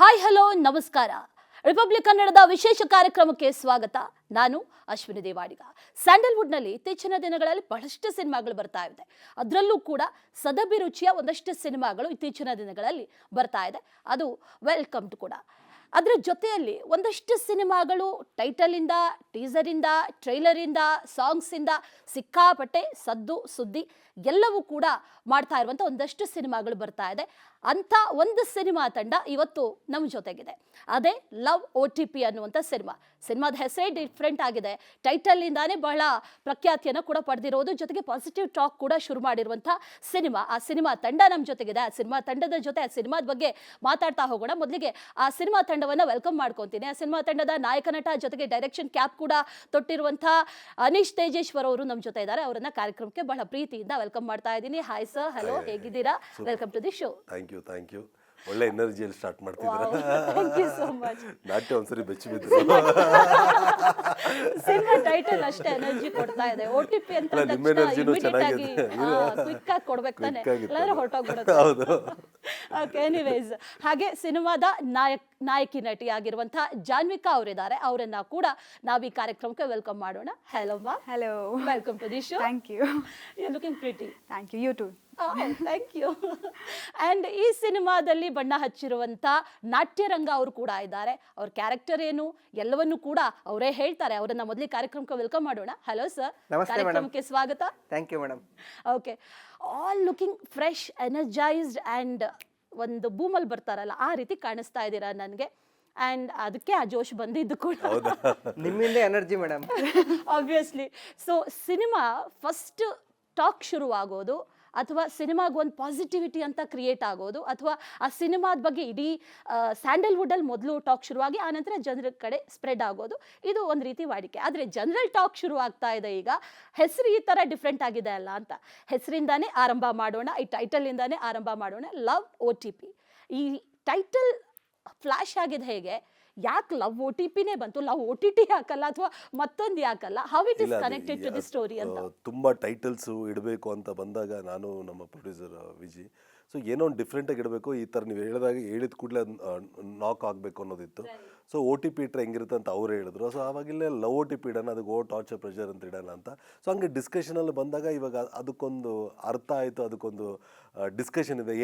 Hi hello ನಮಸ್ಕಾರ. Republic ಕನ್ನಡದ ವಿಶೇಷ ಕಾರ್ಯಕ್ರಮಕ್ಕೆ ಸ್ವಾಗತ. ನಾನು ಅಶ್ವಿನಿ ದೇವಾಡಿಗ. ಸ್ಯಾಂಡಲ್ವುಡ್ನಲ್ಲಿ ಇತ್ತೀಚಿನ ದಿನಗಳಲ್ಲಿ ಬಹಳಷ್ಟು ಸಿನಿಮಾಗಳು ಬರ್ತಾ ಇದೆ. ಅದರಲ್ಲೂ ಕೂಡ ಸದಭಿರುಚಿಯ ಒಂದಷ್ಟು ಸಿನಿಮಾಗಳು ಇತ್ತೀಚಿನ ದಿನಗಳಲ್ಲಿ ಬರ್ತಾ ಇದೆ. ಅದು ವೆಲ್ಕಮ್ಡ್ ಕೂಡ. ಅದರ ಜೊತೆಯಲ್ಲಿ ಒಂದಷ್ಟು ಸಿನಿಮಾಗಳು ಟೈಟಲಿಂದ, ಟೀಸರಿಂದ, ಟ್ರೈಲರಿಂದ, ಸಾಂಗ್ಸಿಂದ ಸಿಕ್ಕಾಪಟ್ಟೆ ಸದ್ದು ಸುದ್ದಿ ಎಲ್ಲವೂ ಕೂಡ ಮಾಡ್ತಾ ಇರುವಂಥ ಒಂದಷ್ಟು ಸಿನಿಮಾಗಳು ಬರ್ತಾ ಇದೆ. ಅಂಥ ಒಂದು ಸಿನಿಮಾ ತಂಡ ಇವತ್ತು ನಮ್ಮ ಜೊತೆಗಿದೆ. ಅದೇ ಲವ್ OTP ಅನ್ನುವಂಥ ಸಿನಿಮಾದ ಹೆಸರೇ ಡಿಫ್ರೆಂಟ್ ಆಗಿದೆ. ಟೈಟಲ್ನಿಂದಾನೇ ಬಹಳ ಪ್ರಖ್ಯಾತಿಯನ್ನು ಕೂಡ ಪಡೆದಿರೋದು, ಜೊತೆಗೆ ಪಾಸಿಟಿವ್ ಟಾಕ್ ಕೂಡ ಶುರು ಮಾಡಿರುವಂಥ ಸಿನಿಮಾ. ಆ ಸಿನಿಮಾ ತಂಡ ನಮ್ಮ ಜೊತೆಗಿದೆ. ಆ ಸಿನಿಮಾ ತಂಡದ ಜೊತೆ ಆ ಸಿನಿಮಾದ ಬಗ್ಗೆ ಮಾತಾಡ್ತಾ ಹೋಗೋಣ. ಮೊದಲಿಗೆ ಆ ಸಿನಿಮಾ ತಂಡವನ್ನು ವೆಲ್ಕಮ್ ಮಾಡ್ಕೊತೀನಿ. ಆ ಸಿನಿಮಾ ತಂಡದ ನಾಯಕ ನಟ ಜೊತೆಗೆ ಡೈರೆಕ್ಷನ್ ಕ್ಯಾಪ್ ಕೂಡ ತೊಟ್ಟಿರುವಂಥ ಅನೀಶ್ ತೇಜೇಶ್ವರ್ ಅವರು ನಮ್ಮ ಜೊತೆ ಇದ್ದಾರೆ. ಅವರನ್ನ ಕಾರ್ಯಕ್ರಮಕ್ಕೆ ಬಹಳ ಪ್ರೀತಿಯಿಂದ ವೆಲ್ಕಮ್ ಮಾಡ್ತಾ ಇದ್ದೀನಿ. ಹಾಯ್ ಸರ್, ಹಲೋ, ಹೇಗಿದ್ದೀರಾ? Welcome to the show. Thank you. ಒಳ್ಳೆ ಎನರ್ಜಿಯಲ್ಲಿ ಸ್ಟಾರ್ಟ್ ಮಾಡ್ತಿದ್ದೀರಾ. Thank you so much. ನಾಟ್ಯ ಒಂದ್ಸರಿ ಬೆಚ್ಚಿ ಬಿದ್ದು ಸಿನಿಮಾ ಟೈಟಲ್ ಅಷ್ಟೇ ಎನರ್ಜಿ ಕೊಡ್ತಾ ಇದೆ. OTP ಅಂತ ನಿಮ್ಮ ಎನರ್ಜಿನೂ ಚೆನ್ನಾಗಿದೆ. ಕ್ವಿಕ್ ಆಗಿ ಕೊಡ್ಬೇಕು ತಾನೆ, Quick ಇಲ್ಲಾಂದ್ರೆ ಹೊರಟೋಗ್ಬಿಡುತ್ತೆ. ಹೌದು. ಓಕೆ, ಎನಿವೇಸ್, ಹಾಗೆ ಸಿನಿಮಾದ ನಾಯಕಿ ನಟಿ ಆಗಿರುವಂತಹ ಜಾನ್ವಿಕಾ ಅವರಿದ್ದಾರೆ. ಅವರನ್ನ ಕೂಡ ನಾವು ಈ ಕಾರ್ಯಕ್ರಮಕ್ಕೆ ವೆಲ್ಕಮ್ ಮಾಡೋಣ. ಹಲೋ ಮಾ. Hello. Welcome to the show. Thank you. You are looking pretty. Thank you. You too. Thank you. And ಈ ಸಿನಿಮಾದಲ್ಲಿ ಬಣ್ಣ ಹಚ್ಚಿರುವಂತ ನಾಟ್ಯರಂಗ ಅವರು ಕೂಡ ಇದ್ದಾರೆ. ಅವ್ರ ಕ್ಯಾರೆಕ್ಟರ್ ಏನು ಎಲ್ಲವನ್ನೂ ಕೂಡ ಅವರೇ ಹೇಳ್ತಾರೆ. ಅವರನ್ನ ಮೊದಲಿಗೆ ಕಾರ್ಯಕ್ರಮಕ್ಕೆ ವೆಲ್ಕಮ್ ಮಾಡೋಣ. ಹಲೋ ಸರ್, ಕಾರ್ಯಕ್ರಮಕ್ಕೆ ಸ್ವಾಗತ. Thank you, madam. Okay, all looking fresh, energised and ಒಂದು ಬೂಮಲ್ಲಿ ಬರ್ತಾರಲ್ಲ ಆ ರೀತಿ ಕಾಣಿಸ್ತಾ ಇದ್ದೀರಾ ನನಗೆ. ಆ್ಯಂಡ್ ಅದಕ್ಕೆ ಆ ಜೋಶ್ ಬಂದಿದ್ದು ಕೂಡ ನಿಮ್ಮಿಂದ energy madam. Obviously. So cinema first talk ಶುರುವಾಗೋದು, ಅಥವಾ ಸಿನಿಮಾಗೆ ಒಂದು ಪಾಸಿಟಿವಿಟಿ ಅಂತ ಕ್ರಿಯೇಟ್ ಆಗೋದು, ಅಥವಾ ಆ ಸಿನಿಮಾದ ಬಗ್ಗೆ ಇಡೀ ಸ್ಯಾಂಡಲ್ವುಡ್ಡಲ್ಲಿ ಮೊದಲು ಟಾಕ್ ಶುರುವಾಗಿ ಆನಂತರ ಜನರ ಕಡೆ ಸ್ಪ್ರೆಡ್ ಆಗೋದು, ಇದು ಒಂದು ರೀತಿ ವಾಡಿಕೆ. ಆದರೆ ಜನರಲ್ ಟಾಕ್ ಶುರು ಆಗ್ತಾ ಇದೆ ಈಗ. ಹೆಸರು ಈ ಥರ ಡಿಫ್ರೆಂಟ್ ಆಗಿದೆ ಅಲ್ಲ ಅಂತ ಹೆಸರಿಂದಾನೇ ಆರಂಭ ಮಾಡೋಣ, ಈ ಟೈಟಲಿಂದಾನೇ ಆರಂಭ ಮಾಡೋಣ. Love OTP. ಈ ಟೈಟಲ್ ಫ್ಲ್ಯಾಶ್ ಆಗಿದೆ ಹೇಗೆ? ಯಾಕೆ ಲವ್ OTPನೇ ಬಂತು? ಲವ್ OTT ಯಾಕಲ್ಲ, ಅಥವಾ ಮತ್ತೊಂದು ಯಾಕಲ್ಲ? How it is connected to the story ಅಂತ. ತುಂಬ ಟೈಟಲ್ಸು ಇಡಬೇಕು ಅಂತ ಬಂದಾಗ ನಾನು ನಮ್ಮ ಪ್ರೊಡ್ಯೂಸರ್ ವಿಜಿ, ಸೊ ಏನೋ ಒಂದು ಡಿಫ್ರೆಂಟಾಗಿ ಇಡಬೇಕು. ಈ ಥರ ನೀವು ಹೇಳಿದ ಕೂಡಲೇ ನಾಕ್ ಆಗಬೇಕು ಅನ್ನೋದಿತ್ತು. ಸೊ OTP ಇಟ್ಟರೆ ಹೆಂಗಿರುತ್ತೆ ಅಂತ ಅವ್ರು ಹೇಳಿದ್ರು. ಸೊ ಆವಾಗಿಲ್ಲೇ ಲವ್ OTP ಇಡೋಣ, ಅದಕ್ಕೆ ಟಾರ್ಚರ್ ಪ್ರೆಷರ್ ಅಂತ ಇಡೋಣ ಅಂತ. ಸೊ ಹಂಗೆ ಡಿಸ್ಕಷನಲ್ಲಿ ಬಂದಾಗ ಇವಾಗ ಅದಕ್ಕೊಂದು ಅರ್ಥ ಆಯಿತು, ಅದಕ್ಕೊಂದು ಡಿಸ್ಕಷನ್ ಇದೆ.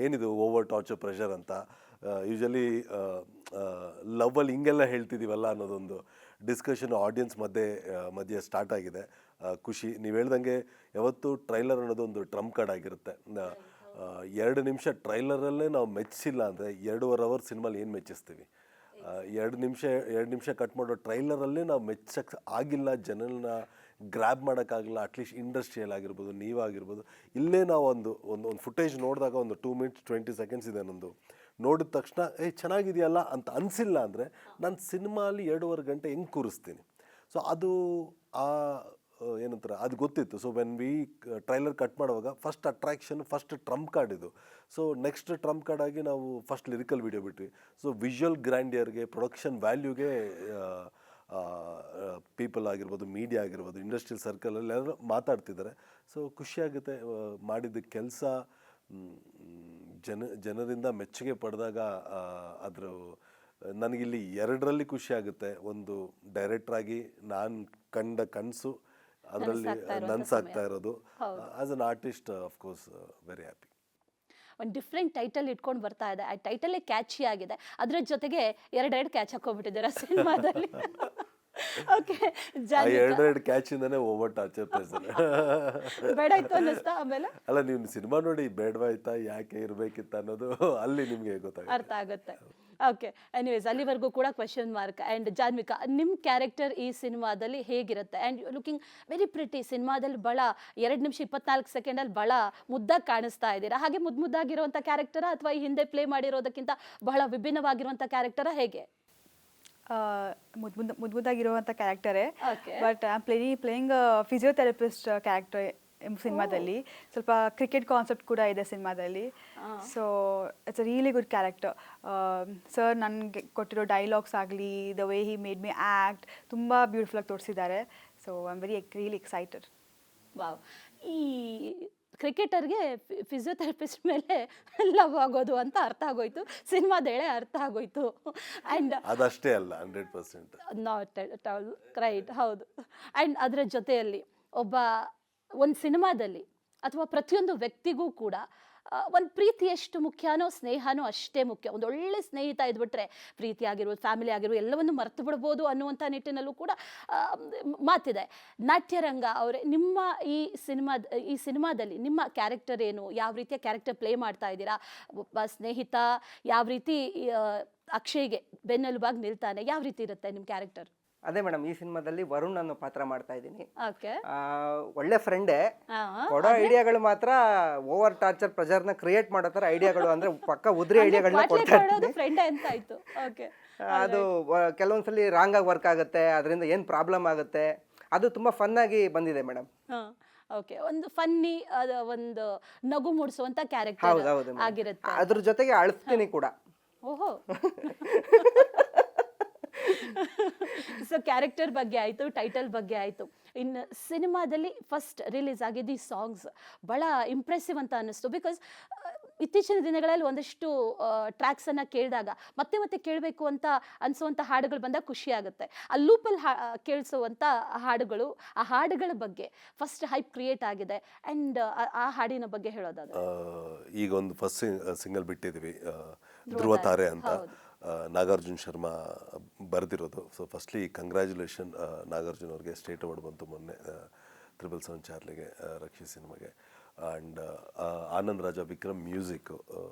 ಏನಿದು ಓವರ್ ಟಾರ್ಚರ್ ಪ್ರೆಷರ್ ಅಂತ. ಯೂಶಲಿ ಲವ್ವಲ್ಲಿ ಹಿಂಗೆಲ್ಲ ಹೇಳ್ತಿದ್ದೀವಲ್ಲ ಅನ್ನೋದೊಂದು ಡಿಸ್ಕಷನ್ ಆಡಿಯನ್ಸ್ ಮಧ್ಯೆ ಸ್ಟಾರ್ಟ್ ಆಗಿದೆ. ಖುಷಿ. ನೀವು ಹೇಳ್ದಂಗೆ ಯಾವತ್ತು ಟ್ರೈಲರ್ ಅನ್ನೋದು ಒಂದು ಟ್ರಂಪ್ ಕಾರ್ಡ್ ಆಗಿರುತ್ತೆ. 2 ನಿಮಿಷ ಟ್ರೈಲರಲ್ಲೇ ನಾವು ಮೆಚ್ಚಿಲ್ಲ ಅಂದರೆ 2.5 ಅವರ್ ಸಿನಿಮಾಲಿ ಏನು ಮೆಚ್ಚಿಸ್ತೀವಿ? 2 ನಿಮಿಷ ಕಟ್ ಮಾಡೋ ಟ್ರೈಲರಲ್ಲೇ ನಾವು ಮೆಚ್ಚಕ್ಕೆ ಆಗಿಲ್ಲ, ಜನರನ್ನ ಗ್ರ್ಯಾಬ್ ಮಾಡೋಕ್ಕಾಗಲ್ಲ. ಅಟ್ಲೀಸ್ಟ್ ಇಂಡಸ್ಟ್ರಿಯಲ್ ಆಗಿರ್ಬೋದು, ನೀವಾಗಿರ್ಬೋದು, ಇಲ್ಲೇ ನಾವು ಒಂದು ಫುಟೇಜ್ ನೋಡಿದಾಗ ಒಂದು 2 minutes 20 seconds ಇದೆ ನಂದು, ನೋಡಿದ ತಕ್ಷಣ ಚೆನ್ನಾಗಿದೆಯಲ್ಲ ಅಂತ ಅನಿಸಿಲ್ಲ ಅಂದರೆ ನಾನು ಸಿನಿಮಾಲಿ 2.5 ಗಂಟೆ ಹೆಂಗೆ ಕೂರಿಸ್ತೀನಿ? ಸೊ ಅದು ಏನಂತಾರೆ, ಅದು ಗೊತ್ತಿತ್ತು. So when we trailer cut ಮಾಡುವಾಗ first attraction, first trump card ಇದು. ಸೊ ನೆಕ್ಸ್ಟ್ ಟ್ರಂಪ್ ಕಾರ್ಡ್ ಆಗಿ ನಾವು ಫಸ್ಟ್ ಲಿರಿಕಲ್ ವಿಡಿಯೋ ಬಿಟ್ವಿ. ಸೊ ವಿಜುವಲ್ ಗ್ರ್ಯಾಂಡಿಯರ್ಗೆ, ಪ್ರೊಡಕ್ಷನ್ ವ್ಯಾಲ್ಯೂಗೆ ಪೀಪಲ್ ಆಗಿರ್ಬೋದು, ಮೀಡಿಯಾ ಆಗಿರ್ಬೋದು, ಇಂಡಸ್ಟ್ರಿಯಲ್ ಸರ್ಕಲಲ್ಲಿ ಎಲ್ಲರೂ ಮಾತಾಡ್ತಿದ್ದಾರೆ. ಸೊ ಖುಷಿಯಾಗುತ್ತೆ. ಮಾಡಿದ ಕೆಲಸ ಜನರಿಂದ ಮೆಚ್ಚುಗೆ ಪಡೆದಾಗ ನನಗಿಲ್ಲಿ 2ರಲ್ಲಿ ಖುಷಿ ಆಗುತ್ತೆ. ಒಂದು ಡೈರೆಕ್ಟ್ರಾಗಿ ನಾನು ಕಂಡ ಕನಸು ಅದರಲ್ಲಿ ನನಸಾಗ್ತಾ ಇರೋದು. As an artist of course very happy. ಒಂದು ಡಿಫ್ರೆಂಟ್ ಟೈಟಲ್ ಇಟ್ಕೊಂಡು ಬರ್ತಾ ಇದೆ. ಆ ಟೈಟಲೇ ಕ್ಯಾಚಿ ಆಗಿದೆ. ಅದ್ರ ಜೊತೆಗೆ 2 ಕ್ಯಾಚ್ ಹಾಕೊಂಡ್ಬಿಟ್ಟಿದ್ದೀರಾ ಸಿನಿಮಾದಲ್ಲಿ. ಓಕೆ, 2 ಕ್ಯಾಚಿಂದನೇ ಓವರ್ ಟಾರ್ಚರ್ ಪ್ರೆಷರ್. ಬೇಡ ಇತ್ತು ಅನ್ನಿಸ್ತಾ ಆಮೇಲೆ? ಅಲ್ಲ, ನೀವು ಸಿನಿಮಾ ನೋಡಿ ಬೇಡವಾಯ್ತಾ, ಯಾಕೆ ಇರಬೇಕಿತ್ತ ಅನ್ನೋದು ಅಲ್ಲಿ ನಿಮಗೆ ಗೊತ್ತಾಗುತ್ತೆ, ಅರ್ಥ ಆಗುತ್ತೆ. ಓಕೆ, ಎನಿವೇಸ್, ಅಲ್ಲಿವರೆಗೂ ಕೂಡ ಕ್ವೆಶನ್ ಮಾರ್ಕ್. ಆ್ಯಂಡ್ ಜಾನ್ವಿಕಾ, ನಿಮ್ಮ ಕ್ಯಾರೆಕ್ಟರ್ ಈ ಸಿನಿಮಾದಲ್ಲಿ ಹೇಗಿರುತ್ತೆ? And looking very pretty. ಸಿನಿಮಾದಲ್ಲಿ ಭಾಳ 2 ನಿಮಿಷ 24 ಸೆಕೆಂಡಲ್ಲಿ ಭಾಳ ಮುದ್ದಾಗಿ ಕಾಣಿಸ್ತಾ ಇದ್ದೀರಾ. ಹಾಗೆ ಮುದ್ದಾಗಿರುವಂಥ ಕ್ಯಾರೆಕ್ಟರ, ಅಥವಾ ಈ ಹಿಂದೆ ಪ್ಲೇ ಮಾಡಿರೋದಕ್ಕಿಂತ ಬಹಳ ವಿಭಿನ್ನವಾಗಿರುವಂಥ ಕ್ಯಾರೆಕ್ಟರ ಹೇಗೆ? ಮುದ್ದಾಗಿರುವಂಥ ಕ್ಯಾರೆಕ್ಟರೇ, Okay. But playing physiotherapist character ಸಿನಿಮಾದಲ್ಲಿ. ಸ್ವಲ್ಪ ಕ್ರಿಕೆಟ್ ಕಾನ್ಸೆಪ್ಟ್ ಕೂಡ ಇದೆ ಸಿನಿಮಾದಲ್ಲಿ. So it's a really good character. Sir ನನಗೆ ಕೊಟ್ಟಿರೋ ಡೈಲಾಗ್ಸ್ ಆಗಲಿ, the way he made me act, ತುಂಬ ಬ್ಯೂಟಿಫುಲ್ಲಾಗಿ ತೋರಿಸಿದ್ದಾರೆ. So I am really excited. Wow. ಈ ಕ್ರಿಕೆಟರ್ಗೆ ಫಿಸಿಯೋಥೆರಪಿಸ್ಟ್ ಮೇಲೆ ಲವ್ ಆಗೋದು ಅಂತ ಅರ್ಥ ಆಗೋಯ್ತು, ಸಿನಿಮಾದೇಳೆ ಅರ್ಥ ಆಗೋಯ್ತು. ಆ್ಯಂಡ್ ಅದಷ್ಟೇ ಅಲ್ಲ 100%. ನಾಟ್ ಎಟ್ ಆಲ್ ರೈಟ್, ಹೌದು. ಆ್ಯಂಡ್ ಅದರ ಜೊತೆಯಲ್ಲಿ ಒಂದು ಸಿನಿಮಾದಲ್ಲಿ ಅಥವಾ ಪ್ರತಿಯೊಂದು ವ್ಯಕ್ತಿಗೂ ಕೂಡ ಒಂದು ಪ್ರೀತಿ ಎಷ್ಟು ಮುಖ್ಯನೋ ಸ್ನೇಹನೂ ಅಷ್ಟೇ ಮುಖ್ಯ. ಒಂದು ಒಳ್ಳೆ ಸ್ನೇಹಿತ ಇದ್ಬಿಟ್ರೆ ಪ್ರೀತಿ ಆಗಿರ್ಬೋದು, ಫ್ಯಾಮಿಲಿ ಆಗಿರ್ಬೋದು, ಎಲ್ಲವನ್ನು ಮರೆತು ಬಿಡ್ಬೋದು ಅನ್ನುವಂಥ ನಿಟ್ಟಿನಲ್ಲೂ ಕೂಡ ಮಾತಿದೆ. ನಾಟ್ಯರಂಗ ಅವರೇ, ನಿಮ್ಮ ಈ ಸಿನಿಮಾದಲ್ಲಿ ನಿಮ್ಮ ಕ್ಯಾರೆಕ್ಟರ್ ಏನು, ಯಾವ ರೀತಿಯ ಕ್ಯಾರೆಕ್ಟರ್ ಪ್ಲೇ ಮಾಡ್ತಾ ಇದ್ದೀರಾ? ಒಬ್ಬ ಸ್ನೇಹಿತ ಯಾವ ರೀತಿ ಅಕ್ಷಯ್ಗೆ ಬೆನ್ನೆಲುಬಾಗಿ ನಿಲ್ತಾನೆ, ಯಾವ ರೀತಿ ಇರುತ್ತೆ ನಿಮ್ಮ ಕ್ಯಾರೆಕ್ಟರ್? ಅದೇ ಮೇಡಮ್, ಈ ಸಿನಿಮಾದಲ್ಲಿ ವರುಣ್ ಅನ್ನೋ ಪಾತ್ರ ಮಾಡ್ತಾ ಇದ್ದೀನಿ. ಓಕೆ, ಒಳ್ಳೆ ಫ್ರೆಂಡೇ, ಕೊಡೋ ಐಡಿಯಾಗಳು ಮಾತ್ರ ಓವರ್ ಟಾರ್ಚರ್ ಪ್ರೆಷರ್ನ ಕ್ರಿಯೇಟ್ ಮಾಡೋ ಥರ ಐಡಿಯಾಗಳು, ಅಂದ್ರೆ ಪಕ್ಕ ಉದ್ರಿ ಐಡಿಯಾಗಳನ್ನ ಕೊಡ್ತಾ ಇದ್ದೀನಿ. ಫ್ರೆಂಡ್ ಅಂತ ಆಯ್ತು. ಓಕೆ, ಅದು ಕೆಲವೊಂದ್ಸಲಿ ರಾಂಗ್ ಆಗಿ ವರ್ಕ್ ಆಗುತ್ತೆ, ಅದರಿಂದ ಏನು ಪ್ರಾಬ್ಲಮ್ ಆಗುತ್ತೆ, ಅದು ತುಂಬಾ ಫನ್ ಆಗಿ ಬಂದಿದೆ ಮೇಡಮ್. ಓಕೆ, ಒಂದು ಫನ್ನಿ, ಒಂದು ನಗು ಮೂಡಿಸುವಂತ ಹೌದು ಕ್ಯಾರೆಕ್ಟರ್ ಹೌದು ಆಗಿರುತ್ತೆ. ಅದ್ರ ಜೊತೆಗೆ ಅಳಿಸ್ತೀನಿ ಕೂಡ. ಓಹೋ. ಸೊ ಕ್ಯಾರೆಕ್ಟರ್ ಬಗ್ಗೆ ಆಯಿತು, ಟೈಟಲ್ ಬಗ್ಗೆ ಆಯಿತು. ಇನ್ನು ಸಿನಿಮಾದಲ್ಲಿ ಫಸ್ಟ್ ರಿಲೀಸ್ ಆಗಿದ್ದು ಈ ಸಾಂಗ್ಸ್ ಭಾಳ ಇಂಪ್ರೆಸಿವ್ ಅಂತ ಅನ್ನಿಸ್ತು. ಬಿಕಾಸ್ ಇತ್ತೀಚಿನ ದಿನಗಳಲ್ಲಿ ಒಂದಷ್ಟು ಟ್ರ್ಯಾಕ್ಸನ್ನು ಕೇಳಿದಾಗ ಮತ್ತೆ ಮತ್ತೆ ಕೇಳಬೇಕು ಅಂತ ಅನಿಸುವಂಥ ಹಾಡುಗಳು ಬಂದಾಗ ಖುಷಿ ಆಗುತ್ತೆ. ಆ ಲೂಪಲ್ಲಿ ಕೇಳಿಸುವಂಥ ಹಾಡುಗಳು, ಆ ಹಾಡುಗಳ ಬಗ್ಗೆ ಫಸ್ಟ್ ಹೈಪ್ ಕ್ರಿಯೇಟ್ ಆಗಿದೆ. ಆ್ಯಂಡ್ ಆ ಹಾಡಿನ ಬಗ್ಗೆ ಹೇಳೋದಾದ್ರೆ, ಈಗ ಒಂದು ಫಸ್ಟ್ ಸಿಂಗಲ್ ಬಿಟ್ಟಿದ್ವಿ, ಧ್ರುವ ತಾರೆ ಅಂತ, ನಾಗಾರ್ಜುನ್ ಶರ್ಮಾ ಬರೆದಿರೋದು. ಸೊ ಫಸ್ಟ್ಲಿ ಕಂಗ್ರ್ಯಾಚುಲೇಷನ್ ನಾಗಾರ್ಜುನ್ ಅವ್ರಿಗೆ. ಸ್ಟೇಟ್ ಅವಾರ್ಡ್ ಬಂತು ಮೊನ್ನೆ 777 ಚಾರ್ಲಿಗೆ, ರಕ್ಷಿ ಸಿನಿಮಾಗೆ. ಆ್ಯಂಡ್ ಆನಂದ್ ರಾಜ ವಿಕ್ರಮ್ ಮ್ಯೂಸಿಕ್ಕು,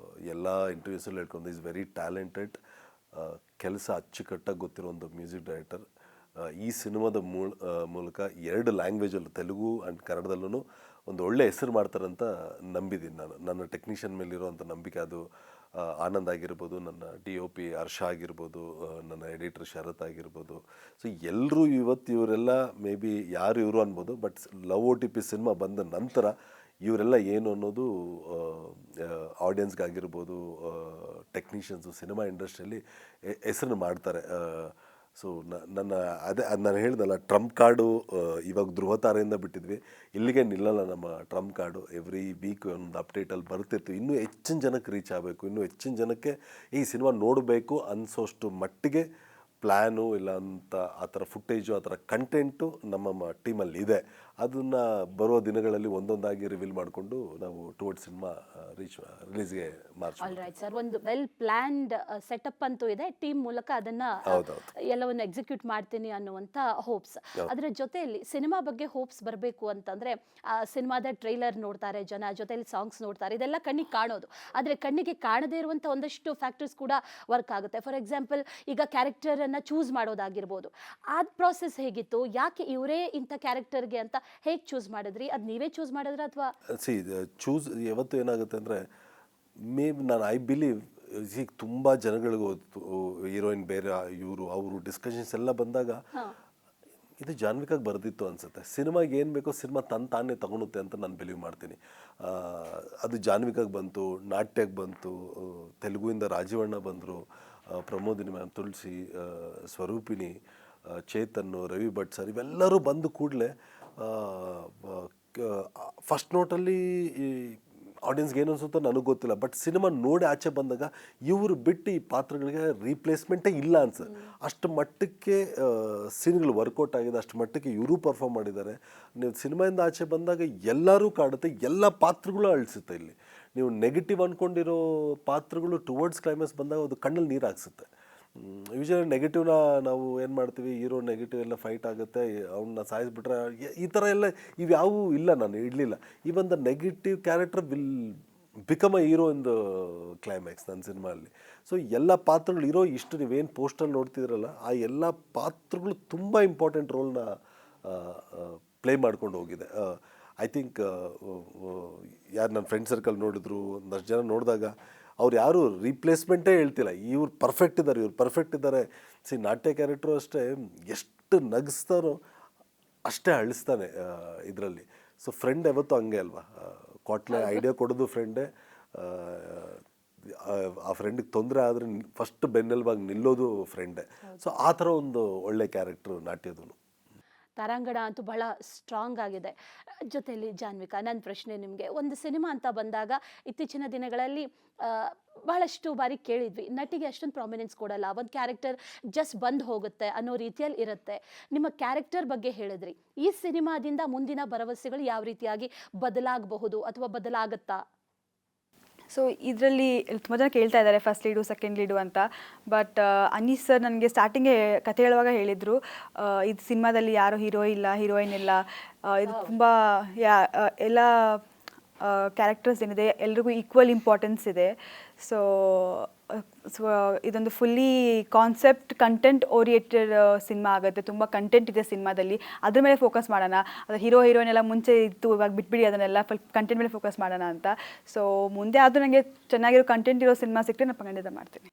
ಎಲ್ಲ ಇಂಟರ್ವ್ಯೂಸಲ್ಲಿ ಹೇಳ್ಕೊಂಡು ಈಸ್ ವೆರಿ ಟ್ಯಾಲೆಂಟೆಡ್, ಕೆಲಸ ಅಚ್ಚುಕಟ್ಟಾಗಿ ಗೊತ್ತಿರೋ ಒಂದು ಮ್ಯೂಸಿಕ್ ಡೈರೆಕ್ಟರ್. ಈ ಸಿನಿಮಾದ ಮೂಲಕ 2 ಲ್ಯಾಂಗ್ವೇಜಲ್ಲೂ, ತೆಲುಗು ಆ್ಯಂಡ್ ಕನ್ನಡದಲ್ಲೂ ಒಂದು ಒಳ್ಳೆ ಹೆಸರು ಮಾಡ್ತಾರಂತ ನಂಬಿದ್ದೀನಿ ನಾನು. ನನ್ನ ಟೆಕ್ನಿಷಿಯನ್ ಮೇಲಿರುವಂಥ ನಂಬಿಕೆ, ಅದು ಆನಂದ್ ಆಗಿರ್ಬೋದು, ನನ್ನ DOP ಹರ್ಷ ಆಗಿರ್ಬೋದು, ನನ್ನ ಎಡಿಟರ್ ಶರತ್ ಆಗಿರ್ಬೋದು. ಸೊ ಎಲ್ಲರೂ ಇವರೆಲ್ಲ ಮೇ ಬಿ ಯಾರು ಇವರು ಅನ್ಬೋದು, ಬಟ್ ಲವ್ OTP ಸಿನಿಮಾ ಬಂದ ನಂತರ ಇವರೆಲ್ಲ ಏನು ಅನ್ನೋದು ಆಡಿಯನ್ಸ್ಗಾಗಿರ್ಬೋದು, ಟೆಕ್ನಿಷಿಯನ್ಸು, ಸಿನಿಮಾ ಇಂಡಸ್ಟ್ರಿಯಲ್ಲಿ ಹೆಸರನ್ನು ಮಾಡ್ತಾರೆ. ಸೊ ಅದು ನಾನು ಹೇಳ್ದಲ್ಲ, ಟ್ರಂಪ್ ಕಾರ್ಡು ಇವಾಗ ಧ್ರುವ ತಾರೆಯಿಂದ ಬಿಟ್ಟಿದ್ವಿ, ಇಲ್ಲಿಗೆ ನಿಲ್ಲಲ್ಲ ನಮ್ಮ ಟ್ರಂಪ್ ಕಾರ್ಡು. ಎವ್ರಿ ವೀಕ್ ಒಂದು ಅಪ್ಡೇಟಲ್ಲಿ ಬರ್ತಿರ್ತೀವಿ. ಇನ್ನೂ ಹೆಚ್ಚಿನ ಜನಕ್ಕೆ ರೀಚ್ ಆಗಬೇಕು, ಇನ್ನೂ ಹೆಚ್ಚಿನ ಜನಕ್ಕೆ ಈ ಸಿನಿಮಾ ನೋಡಬೇಕು ಅನಿಸೋಷ್ಟು ಮಟ್ಟಿಗೆ ಪ್ಲ್ಯಾನು ಇಲ್ಲ ಅಂತ ಆ ಥರ ಫುಟೇಜು, ಆ ಥರ ಕಂಟೆಂಟು ನಮ್ಮ ಟೀಮಲ್ಲಿ ಇದೆ. ಅದನ್ನು ಬರುವ ದಿನಗಳಲ್ಲಿ ಒಂದೊಂದಾಗಿ ರಿವೀಲ್ ಮಾಡಿಕೊಂಡು ನಾವು ಟುವರ್ಡ್ಸ್ ಸಿನಿಮಾ ರಿಲೀಸ್ಗೆ ಮಾರ್ಚ್. ಆಲ್ ರೈಟ್ ಸರ್, ಒಂದು ವೆಲ್ ಪ್ಲ್ಯಾನ್ಡ್ ಸೆಟಪ್ ಅಂತೂ ಇದೆ. ಟೀಮ್ ಮೂಲಕ ಅದನ್ನು ಎಲ್ಲವನ್ನು ಎಕ್ಸಿಕ್ಯೂಟ್ ಮಾಡ್ತೀನಿ ಅನ್ನುವಂಥ ಹೋಪ್ಸ್. ಅದರ ಜೊತೆಯಲ್ಲಿ ಸಿನಿಮಾ ಬಗ್ಗೆ ಹೋಪ್ಸ್ ಬರಬೇಕು ಅಂತಂದರೆ, ಸಿನಿಮಾದ ಟ್ರೈಲರ್ ನೋಡ್ತಾರೆ ಜನ, ಜೊತೆಯಲ್ಲಿ ಸಾಂಗ್ಸ್ ನೋಡ್ತಾರೆ, ಇದೆಲ್ಲ ಕಣ್ಣಿಗೆ ಕಾಣೋದು. ಆದರೆ ಕಣ್ಣಿಗೆ ಕಾಣದೇ ಇರುವಂಥ ಒಂದಷ್ಟು ಫ್ಯಾಕ್ಟರ್ಸ್ ಕೂಡ ವರ್ಕ್ ಆಗುತ್ತೆ. ಫಾರ್ ಎಕ್ಸಾಂಪಲ್, ಈಗ ಕ್ಯಾರೆಕ್ಟರನ್ನು ಚೂಸ್ ಮಾಡೋದಾಗಿರ್ಬೋದು, ಆ ಪ್ರಾಸೆಸ್ ಹೇಗಿತ್ತು? ಯಾಕೆ ಇವರೇ ಇಂಥ ಕ್ಯಾರೆಕ್ಟರ್ಗೆ ಅಂತ ಹೇಗೆ ಚೂಸ್ ಮಾಡಿದ್ರಿ? ಅದು ನೀವೇ ಚೂಸ್ ಮಾಡಿದ್ರೆ ಅಥವಾ ಚೂಸ್ ಯಾವತ್ತು ಏನಾಗುತ್ತೆ ಅಂದರೆ, ಐ ಬಿಲೀವ್ ಈಗ ತುಂಬ ಜನಗಳಿಗೂ ಹೀರೋಯಿನ್ ಬೇರೆ, ಅವರು ಡಿಸ್ಕಷನ್ಸ್ ಎಲ್ಲ ಬಂದಾಗ ಇದು ಜಾನ್ವಿಕಾಗಿ ಬರೆದಿತ್ತು ಅನಿಸುತ್ತೆ. ಸಿನಿಮಾಗೆ ಏನು ಬೇಕೋ ಸಿನಿಮಾ ತಾನೇ ತಗೊಳುತ್ತೆ ಅಂತ ನಾನು ಬಿಲೀವ್ ಮಾಡ್ತೀನಿ. ಅದು ಜಾನ್ವಿಕಾಗಿ ಬಂತು, ನಾಟ್ಯಕ್ಕೆ ಬಂತು, ತೆಲುಗುವಿಂದ ರಾಜೀವಣ್ಣ ಬಂದರು, ಪ್ರಮೋದಿನಿ ಮ್ಯಾಮ್, ತುಳಸಿ, ಸ್ವರೂಪಿಣಿ, ಚೇತನ್, ರವಿ ಭಟ್ ಸರ್, ಇವೆಲ್ಲರೂ ಬಂದು ಕೂಡಲೇ ಫಸ್ಟ್ ನೋಟಲ್ಲಿ ಆಡಿಯನ್ಸ್ಗೆ ಏನು ಅನಿಸುತ್ತೋ ನನಗೆ ಗೊತ್ತಿಲ್ಲ, ಬಟ್ ಸಿನಿಮಾ ನೋಡಿ ಆಚೆ ಬಂದಾಗ ಇವರು ಬಿಟ್ಟು ಈ ಪಾತ್ರಗಳಿಗೆ ರೀಪ್ಲೇಸ್ಮೆಂಟೇ ಇಲ್ಲ ಅನ್ಸುತ್ತೆ. ಅಷ್ಟು ಮಟ್ಟಕ್ಕೆ ಸೀನ್ಗಳು ವರ್ಕೌಟ್ ಆಗಿದೆ, ಅಷ್ಟು ಮಟ್ಟಕ್ಕೆ ಇವರು ಪರ್ಫಾರ್ಮ್ ಮಾಡಿದ್ದಾರೆ. ನೀವು ಸಿನಿಮಾಯಿಂದ ಆಚೆ ಬಂದಾಗ ಎಲ್ಲರೂ ಕಾಡುತ್ತೆ, ಎಲ್ಲ ಪಾತ್ರಗಳು ಅಳಿಸುತ್ತೆ. ಇಲ್ಲಿ ನೀವು ನೆಗೆಟಿವ್ ಅಂದ್ಕೊಂಡಿರೋ ಪಾತ್ರಗಳು ಟುವರ್ಡ್ಸ್ ಕ್ಲೈಮ್ಯಾಕ್ಸ್ ಬಂದಾಗ ಅದು ಕಣ್ಣಲ್ಲಿ ನೀರು ಹಾಕ್ಸುತ್ತೆ. ಯೂಶಲಿ ನೆಗೆಟಿವ್ನ ನಾವು ಏನು ಮಾಡ್ತೀವಿ, ಹೀರೋ ನೆಗೆಟಿವ್ ಎಲ್ಲ ಫೈಟ್ ಆಗುತ್ತೆ, ಅವನ್ನ ಸಾಯಿಸ್ಬಿಟ್ರೆ ಈ ಥರ ಎಲ್ಲ ಇವ್ಯಾವೂ ಇಲ್ಲ, ನಾನು ಇಡಲಿಲ್ಲ. Even the negative character will become a hero in the climax ನನ್ನ ಸಿನಿಮಾಲ್ಲಿ. ಸೊ ಎಲ್ಲ ಪಾತ್ರಗಳು ಇರೋ ಇಷ್ಟು ನೀವೇನು ಪೋಸ್ಟಲ್ಲಿ ನೋಡ್ತಿದ್ರಲ್ಲ, ಆ ಎಲ್ಲ ಪಾತ್ರಗಳು ತುಂಬ ಇಂಪಾರ್ಟೆಂಟ್ ರೋಲ್ನ ಪ್ಲೇ ಮಾಡ್ಕೊಂಡು ಹೋಗಿದೆ. ಐ ಥಿಂಕ್ ಯಾರು ನನ್ನ ಫ್ರೆಂಡ್ ಸರ್ಕಲ್ ನೋಡಿದ್ರು, ಒಂದಷ್ಟು ಜನ ನೋಡಿದಾಗ ಅವ್ರು ಯಾರು ರೀಪ್ಲೇಸ್ಮೆಂಟೇ ಹೇಳ್ತಿಲ್ಲ, ಇವ್ರು ಪರ್ಫೆಕ್ಟ್ ಇದ್ದಾರೆ. ನಾಟ್ಯ ಕ್ಯಾರೆಕ್ಟ್ರು ಅಷ್ಟೇ, ಎಷ್ಟು ನಗಿಸ್ತಾನೋ ಅಷ್ಟೇ ಅಳಿಸ್ತಾನೆ ಇದರಲ್ಲಿ. ಸೊ ಫ್ರೆಂಡ್ ಯಾವತ್ತೂ ಹಂಗೆ ಅಲ್ವಾ, ಕ್ವಾಟ್ಲೆ ಐಡಿಯಾ ಕೊಡೋದು ಫ್ರೆಂಡೇ, ಆ ಫ್ರೆಂಡಿಗೆ ತೊಂದರೆ ಆದರೆ ಫಸ್ಟ್ ಬೆನ್ನೆಲುಬಾಗಿ ನಿಲ್ಲೋದು ಫ್ರೆಂಡೇ. ಸೊ ಆ ಥರ ಒಂದು ಒಳ್ಳೆ ಕ್ಯಾರೆಕ್ಟ್ರು ನಾಟ್ಯದೂ. ತಾರಾಂಗಣ ಅಂತೂ ಬಹಳ ಸ್ಟ್ರಾಂಗ್ ಆಗಿದೆ. ಜೊತೆಯಲ್ಲಿ ಜಾನ್ವಿಕಾ, ನನ್ನ ಪ್ರಶ್ನೆ ನಿಮಗೆ, ಒಂದು ಸಿನಿಮಾ ಅಂತ ಬಂದಾಗ ಇತ್ತೀಚಿನ ದಿನಗಳಲ್ಲಿ ಬಹಳಷ್ಟು ಬಾರಿ ಕೇಳಿದ್ವಿ, ನಟಿಗೆ ಅಷ್ಟೊಂದು ಪ್ರಾಮಿನೆನ್ಸ್ ಕೊಡಲ್ಲ, ಒಂದು ಕ್ಯಾರೆಕ್ಟರ್ ಜಸ್ಟ್ ಬಂದು ಹೋಗುತ್ತೆ ಅನ್ನೋ ರೀತಿಯಲ್ಲಿ ಇರುತ್ತೆ. ನಿಮ್ಮ ಕ್ಯಾರೆಕ್ಟರ್ ಬಗ್ಗೆ ಹೇಳಿದ್ರಿ, ಈ ಸಿನಿಮಾದಿಂದ ಮುಂದಿನ ಭರವಸೆಗಳು ಯಾವ ರೀತಿಯಾಗಿ ಬದಲಾಗಬಹುದು ಅಥವಾ ಬದಲಾಗುತ್ತಾ? ಸೊ ಇದರಲ್ಲಿ ತುಂಬ ಜನ ಕೇಳ್ತಾ ಇದ್ದಾರೆ ಫಸ್ಟ್ ಲೀಡು ಸೆಕೆಂಡ್ ಲೀಡು ಅಂತ. ಬಟ್ ಅನೀಸ್ ಸರ್ ನನಗೆ ಸ್ಟಾರ್ಟಿಂಗೇ ಕತೆ ಹೇಳುವಾಗ ಹೇಳಿದರು, ಇದು ಸಿನಿಮಾದಲ್ಲಿ ಯಾರೋ ಹೀರೋ ಇಲ್ಲ, ಹೀರೋಯಿನ್ ಇಲ್ಲ, ಇದು ತುಂಬ ಎಲ್ಲ ಕ್ಯಾರೆಕ್ಟರ್ಸ್ ಏನಿದೆ ಎಲ್ರಿಗೂ ಈಕ್ವಲ್ ಇಂಪಾರ್ಟೆನ್ಸ್ ಇದೆ. ಸೊ ಇದೊಂದು fully concept content oriented cinema ಆಗುತ್ತೆ. ತುಂಬ ಕಂಟೆಂಟ್ ಇದೆ ಸಿನಿಮಾದಲ್ಲಿ, ಅದ್ರ ಮೇಲೆ ಫೋಕಸ್ ಮಾಡೋಣ. ಅದು ಹೀರೋ ಹೀರೋಯಿನ್ ಎಲ್ಲ ಮುಂಚೆ ಇತ್ತು, ಇವಾಗ ಬಿಟ್ಬಿಡಿ ಅದನ್ನೆಲ್ಲ, ಕಂಟೆಂಟ್ ಮೇಲೆ ಫೋಕಸ್ ಮಾಡೋಣ ಅಂತ. ಸೊ ಮುಂದೆ ಆದರೂ ನನಗೆ ಚೆನ್ನಾಗಿರೋ ಕಂಟೆಂಟ್ ಇರೋ ಸಿನಿಮಾ ಸಿಕ್ಕರೆ ನಾನು ಖಂಡಿತ ಮಾಡ್ತೀನಿ.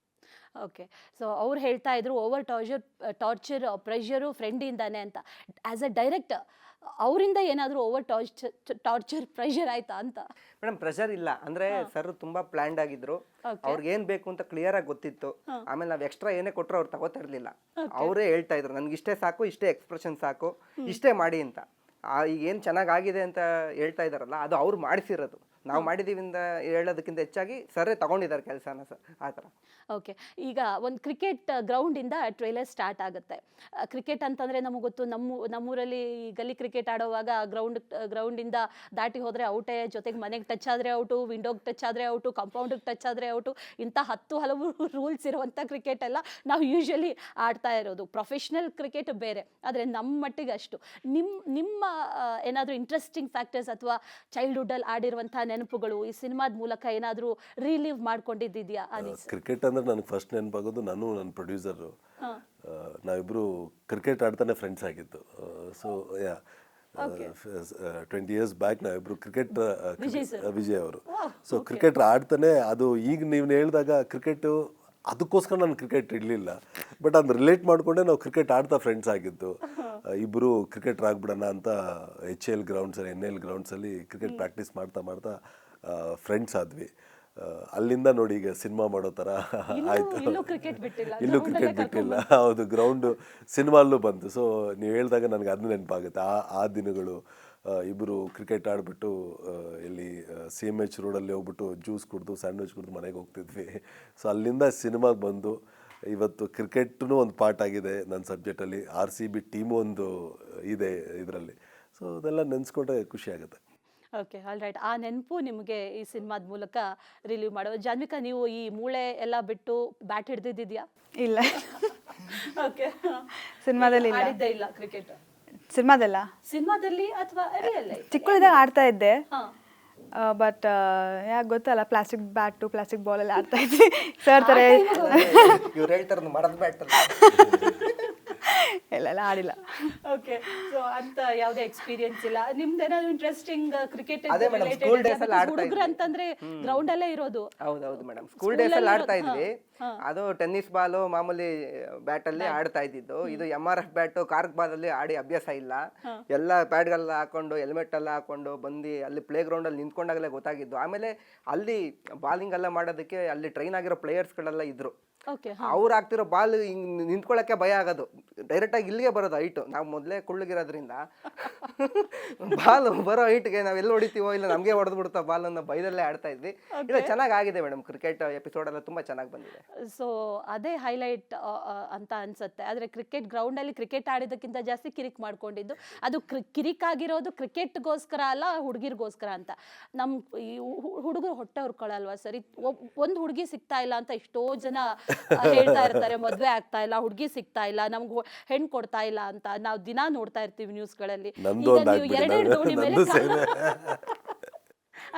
ಓಕೆ, ಸೊ ಅವ್ರು ಹೇಳ್ತಾ ಇದ್ರು ಓವರ್ ಟಾರ್ಚರ್ ಪ್ರೆಷರು ಫ್ರೆಂಡಿಂದಾನೆ ಅಂತ. ಆ್ಯಸ್ ಅ ಡೈರೆಕ್ಟರ್ ಅವರಿಂದ ಏನಾದರೂ ಓವರ್ ಟಾರ್ಚರ್ ಪ್ರೆಷರ್ ಆಯ್ತಾ ಅಂತ? ಮೇಡಮ್ ಪ್ರೆಷರ್ ಇಲ್ಲ, ಅಂದ್ರೆ ಸರ್ ತುಂಬಾ ಪ್ಲಾನ್ಡ್ ಆಗಿದ್ರು, ಅವ್ರಿಗೆ ಏನ್ ಬೇಕು ಅಂತ ಕ್ಲಿಯರ್ ಆಗಿ ಗೊತ್ತಿತ್ತು. ಆಮೇಲೆ ನಾವ್ ಎಕ್ಸ್ಟ್ರಾ ಏನೇ ಕೊಟ್ಟರು ಅವ್ರು ತಗೋತಾ ಇರ್ಲಿಲ್ಲ. ಅವರೇ ಹೇಳ್ತಾ ಇದ್ರು ನನ್ಗೆ ಇಷ್ಟೇ ಸಾಕು, ಇಷ್ಟೇ ಎಕ್ಸ್ಪ್ರೆಷನ್ ಸಾಕು, ಇಷ್ಟೇ ಮಾಡಿ ಅಂತ. ಈಗ ಏನ್ ಚೆನ್ನಾಗಿದೆ ಅಂತ ಹೇಳ್ತಾ ಇದಾರಲ್ಲ, ಅದು ಅವ್ರು ಮಾಡಿಸಿರೋದು. ನಾವು ಮಾಡಿದೀವಿಂದ ಹೇಳೋದಕ್ಕಿಂತ ಹೆಚ್ಚಾಗಿ ಸರೇ ತಗೊಂಡಿದ್ದಾರೆ ಕೆಲಸನ ಸರ್, ಆ ಥರ. ಓಕೆ, ಈಗ ಒಂದು ಕ್ರಿಕೆಟ್ ಗ್ರೌಂಡಿಂದ ಟ್ರೈಲರ್ ಸ್ಟಾರ್ಟ್ ಆಗುತ್ತೆ. ಕ್ರಿಕೆಟ್ ಅಂತಂದರೆ ನಮಗೆ ಗೊತ್ತು, ನಮ್ಮೂರಲ್ಲಿ ಗಲ್ಲಿ ಕ್ರಿಕೆಟ್ ಆಡೋವಾಗ ಗ್ರೌಂಡಿಂದ ದಾಟಿ ಹೋದರೆ ಔಟೇ, ಜೊತೆಗೆ ಮನೆಗೆ ಟಚ್ ಆದರೆ ಔಟು, ವಿಂಡೋಗೆ ಟಚ್ ಆದರೆ ಔಟು, ಕಾಂಪೌಂಡಿಗೆ ಟಚ್ ಆದರೆ ಔಟು, ಇಂಥ ಹಲವು ರೂಲ್ಸ್ ಇರುವಂಥ ಕ್ರಿಕೆಟ್ ಎಲ್ಲ ನಾವು ಯೂಶ್ವಲಿ ಆಡ್ತಾ ಇರೋದು. ಪ್ರೊಫೆಷ್ನಲ್ ಕ್ರಿಕೆಟ್ ಬೇರೆ, ಆದರೆ ನಮ್ಮ ಮಟ್ಟಿಗೆ ಅಷ್ಟು. ನಿಮ್ಮ ಏನಾದರೂ ಇಂಟ್ರೆಸ್ಟಿಂಗ್ ಫ್ಯಾಕ್ಟರ್ಸ್ ಅಥವಾ ಚೈಲ್ಡ್ಹುಡ್ಡಲ್ಲಿ ಆಡಿರುವಂಥ ನೆನಪುಗಳು ಈ ಸಿನಿಮಾದ ಮೂಲಕ ಏನಾದರೂ ರಿಲೀವ್ ಮಾಡ್ಕೊಂಡಿದ್ದಿದೆಯಾ? ಕ್ರಿಕೆಟ್ ಅಂದ್ರೆ ನನಗೆ ಫಸ್ಟ್ ನೆನಪಾಗೋದು, ನಾನು ನನ್ನ ಪ್ರೊಡ್ಯೂಸರು ನಾವಿಬ್ರು ಕ್ರಿಕೆಟ್ ಆಡ್ತಾನೆ ಫ್ರೆಂಡ್ಸ್ ಆಗಿದ್ದು. ಸೊ 20 years ಬ್ಯಾಕ್ ನಾವಿಬ್ರು ಕ್ರಿಕೆಟ್, ವಿಜಯ್ ಅವರು. ಸೊ ಕ್ರಿಕೆಟ್ ಆಡ್ತಾನೆ, ಅದು ಈಗ ನೀವು ಹೇಳಿದಾಗ ಕ್ರಿಕೆಟು ಅದಕ್ಕೋಸ್ಕರ ನಾನು ಕ್ರಿಕೆಟ್ ಇಡಲಿಲ್ಲ, ಬಟ್ ಅದನ್ನ ರಿಲೇಟ್ ಮಾಡಿಕೊಂಡೆ ನಾವು ಕ್ರಿಕೆಟ್ ಆಡ್ತಾ ಫ್ರೆಂಡ್ಸ್ ಆಗಿದ್ದು. ಇಬ್ಬರು ಕ್ರಿಕೆಟರ್ ಆಗ್ಬಿಡೋಣ ಅಂತ HL ಗ್ರೌಂಡ್ಸಲ್ಲಿ NL ಗ್ರೌಂಡ್ಸಲ್ಲಿ ಕ್ರಿಕೆಟ್ ಪ್ರಾಕ್ಟೀಸ್ ಮಾಡ್ತಾ ಫ್ರೆಂಡ್ಸ್ ಆದ್ವಿ. ಅಲ್ಲಿಂದ ನೋಡಿ ಈಗ ಸಿನಿಮಾ ಮಾಡೋ ಥರ ಆಯಿತು. ಇಲ್ಲೂ ಕ್ರಿಕೆಟ್ ಬಿಟ್ಟಿಲ್ಲ. ಹೌದು, ಗ್ರೌಂಡು ಸಿನಿಮಾಲ್ಲೂ ಬಂತು. ಸೊ ನೀವು ಹೇಳಿದಾಗ ನನಗೆ ಅದು ನೆನಪಾಗುತ್ತೆ, ಆ ದಿನಗಳು. ಇಬ್ಬರು ಕ್ರಿಕೆಟ್ ಆಡಿಬಿಟ್ಟು ಇಲ್ಲಿ CMH ರೋಡಲ್ಲಿ ಹೋಗ್ಬಿಟ್ಟು ಜ್ಯೂಸ್ ಕುಡಿದು ಸ್ಯಾಂಡ್ವಿಚ್ ಕುಡಿದು ಮನೆಗೆ ಹೋಗ್ತಿದ್ವಿ. ಸೊ ಅಲ್ಲಿಂದ ಸಿನಿಮಾಗೆ ಬಂದು ಇವತ್ತು ಕ್ರಿಕೆಟ್ನೂ ಒಂದು ಪಾರ್ಟ್ ಆಗಿದೆ ನನ್ನ ಸಬ್ಜೆಕ್ಟಲ್ಲಿ. RCB ಟೀಮು ಒಂದು ಇದೆ ಇದರಲ್ಲಿ. ಸೊ ಅದೆಲ್ಲ ನೆನೆಸ್ಕೊಂಡ್ರೆ ಖುಷಿ ಆಗುತ್ತೆ. Okay, all right. ಆ ನೆನಪು ನಿಮಗೆ ಈ ಸಿನಿಮಾದ ಮೂಲಕ ರಿಲೀವ್ ಮಾಡೋ. ಜಾನ್ವಿಕಾ, ನೀವು ಈ ಮೂಳೆ ಎಲ್ಲ ಬಿಟ್ಟು ಬ್ಯಾಟ್ ಹಿಡ್ದಿದ್ಯಾ? ಇಲ್ಲ. ಓಕೆ, ಸಿನಿಮಾದಲ್ಲಿ ಇಲ್ಲ ಕ್ರಿಕೆಟ್? ಸಿನಿಮಾದಲ್ಲಿ ಅಥವಾ ಚಿಕ್ಕದಾಗ ಆಡ್ತಾ ಇದ್ದೆ. ಬಟ್ ಯಾಕೆ ಗೊತ್ತಲ್ಲ, ಪ್ಲಾಸ್ಟಿಕ್ ಬ್ಯಾಟು ಪ್ಲಾಸ್ಟಿಕ್ ಬಾಲಲ್ಲಿ ಆಡ್ತಾ ಇದ್ವಿ ಸರ್ ಥರ. ಇವ್ರು ಹೇಳ್ತಾರೆ ಮರದ ಬ್ಯಾಟ್ ಎಲ್ಲ ಆಡಿಲ್ಲ. ಓಕೆ, ಸೊ ಅಂತ ಯಾವುದೇ ಎಕ್ಸ್ಪೀರಿಯನ್ಸ್ ಇಲ್ಲ ನಿಮ್ದೇನಾದ್ರು ಇಂಟ್ರೆಸ್ಟಿಂಗ್ ಕ್ರಿಕೆಟ್? ಅದೇ ಮೇಡಮ್, ಸ್ಕೂಲ್ ಡೇಸ್ ಅಲ್ಲಿ ಆಡ್ತಾ ಹುಡುಗರು ಅಂತಂದ್ರೆ ಗ್ರೌಂಡ್ ಅಲ್ಲೇ ಇರೋದು. ಹೌದೌದು ಮೇಡಮ್, ಸ್ಕೂಲ್ ಡೇಸ್ ಅಲ್ಲಿ ಆಡ್ತಾ ಇದ್ವಿ. ಅದು ಟೆನ್ನಿಸ್ ಬಾಲು ಮಾಮೂಲಿ ಬ್ಯಾಟ್ ಅಲ್ಲಿ ಆಡ್ತಾ ಇದ್ದಿದ್ದು. ಇದು MRF ಬ್ಯಾಟು ಕಾರ್ಕ್ ಬಾಲ್ ಅಲ್ಲಿ ಆಡಿ ಅಭ್ಯಾಸ ಇಲ್ಲ. ಎಲ್ಲ ಪ್ಯಾಡ್ಗೆಲ್ಲ ಹಾಕೊಂಡು ಹೆಲ್ಮೆಟ್ ಎಲ್ಲ ಹಾಕೊಂಡು ಬಂದು ಅಲ್ಲಿ ಪ್ಲೇ ಗ್ರೌಂಡ್ ಅಲ್ಲಿ ನಿಂತ್ಕೊಂಡಾಗಲೇ ಗೊತ್ತಾಗಿದ್ದು. ಆಮೇಲೆ ಅಲ್ಲಿ ಬಾಲಿಂಗ್ ಎಲ್ಲ ಮಾಡೋದಕ್ಕೆ ಅಲ್ಲಿ ಟ್ರೈನ್ ಆಗಿರೋ ಪ್ಲೇಯರ್ಸ್ಗಳೆಲ್ಲ ಇದ್ರು. ಅವ್ರು ಹಾಕ್ತಿರೋ ಬಾಲ್ ಹಿಂಗ್ ನಿಂತ್ಕೊಳ್ಳೋಕ್ಕೆ ಭಯ ಆಗೋದು, ಡೈರೆಕ್ಟ್ ಆಗಿ ಇಲ್ಲಿಗೆ ಬರೋದು ಹೈಟು. ನಾವು ಮೊದಲೇ ಕುಳ್ಳಗಿರೋದ್ರಿಂದ ಬಾಲ್ ಬರೋ ಹೈಟ್ಗೆ ನಾವೆಲ್ಲ ಹೊಡಿತೀವೋ ಇಲ್ಲ ನಮಗೆ ಹೊಡೆದು ಬಿಡ್ತಾ ಬಾಲ್ ಅನ್ನೋ ಭಯದಲ್ಲೇ ಆಡ್ತಾ ಇದ್ವಿ. ಇಲ್ಲ, ಚೆನ್ನಾಗಿ ಆಗಿದೆ ಮೇಡಮ್, ಕ್ರಿಕೆಟ್ ಎಪಿಸೋಡ್ ಎಲ್ಲ ತುಂಬಾ ಚೆನ್ನಾಗಿ ಬಂದಿದೆ. ಸೊ ಅದೇ ಹೈಲೈಟ್ ಅಂತ ಅನ್ಸುತ್ತೆ. ಆದ್ರೆ ಕ್ರಿಕೆಟ್ ಗ್ರೌಂಡ್ ಅಲ್ಲಿ ಕ್ರಿಕೆಟ್ ಆಡಿದಕ್ಕಿಂತ ಜಾಸ್ತಿ ಕಿರಿಕ್ ಮಾಡ್ಕೊಂಡಿದ್ದು. ಅದು ಕಿರಿಕ್ ಆಗಿರೋದು ಕ್ರಿಕೆಟ್ಗೋಸ್ಕರ ಅಲ್ಲ, ಹುಡುಗಿರ್ಗೋಸ್ಕರ ಅಂತ. ನಮ್ಮ ಈ ಹುಡುಗರು ಹೊಟ್ಟೆ ಹುರ್ಕೊಳ್ಳಲ್ವಾ ಸರಿ, ಒಂದು ಹುಡುಗಿ ಸಿಗ್ತಾ ಇಲ್ಲ ಅಂತ ಎಷ್ಟೋ ಜನ ಹೇಳ್ತಾ ಇರ್ತಾರೆ, ಮದ್ವೆ ಆಗ್ತಾ ಇಲ್ಲ, ಹುಡುಗಿ ಸಿಗ್ತಾ ಇಲ್ಲ, ನಮ್ಗೆ ಹೆಣ್ಣು ಕೊಡ್ತಾ ಇಲ್ಲ ಅಂತ. ನಾವು ದಿನ ನೋಡ್ತಾ ಇರ್ತೀವಿ ನ್ಯೂಸ್ಗಳಲ್ಲಿ. ಎರಡೆರಡು ದೋಣಿ ಮೇಲೆ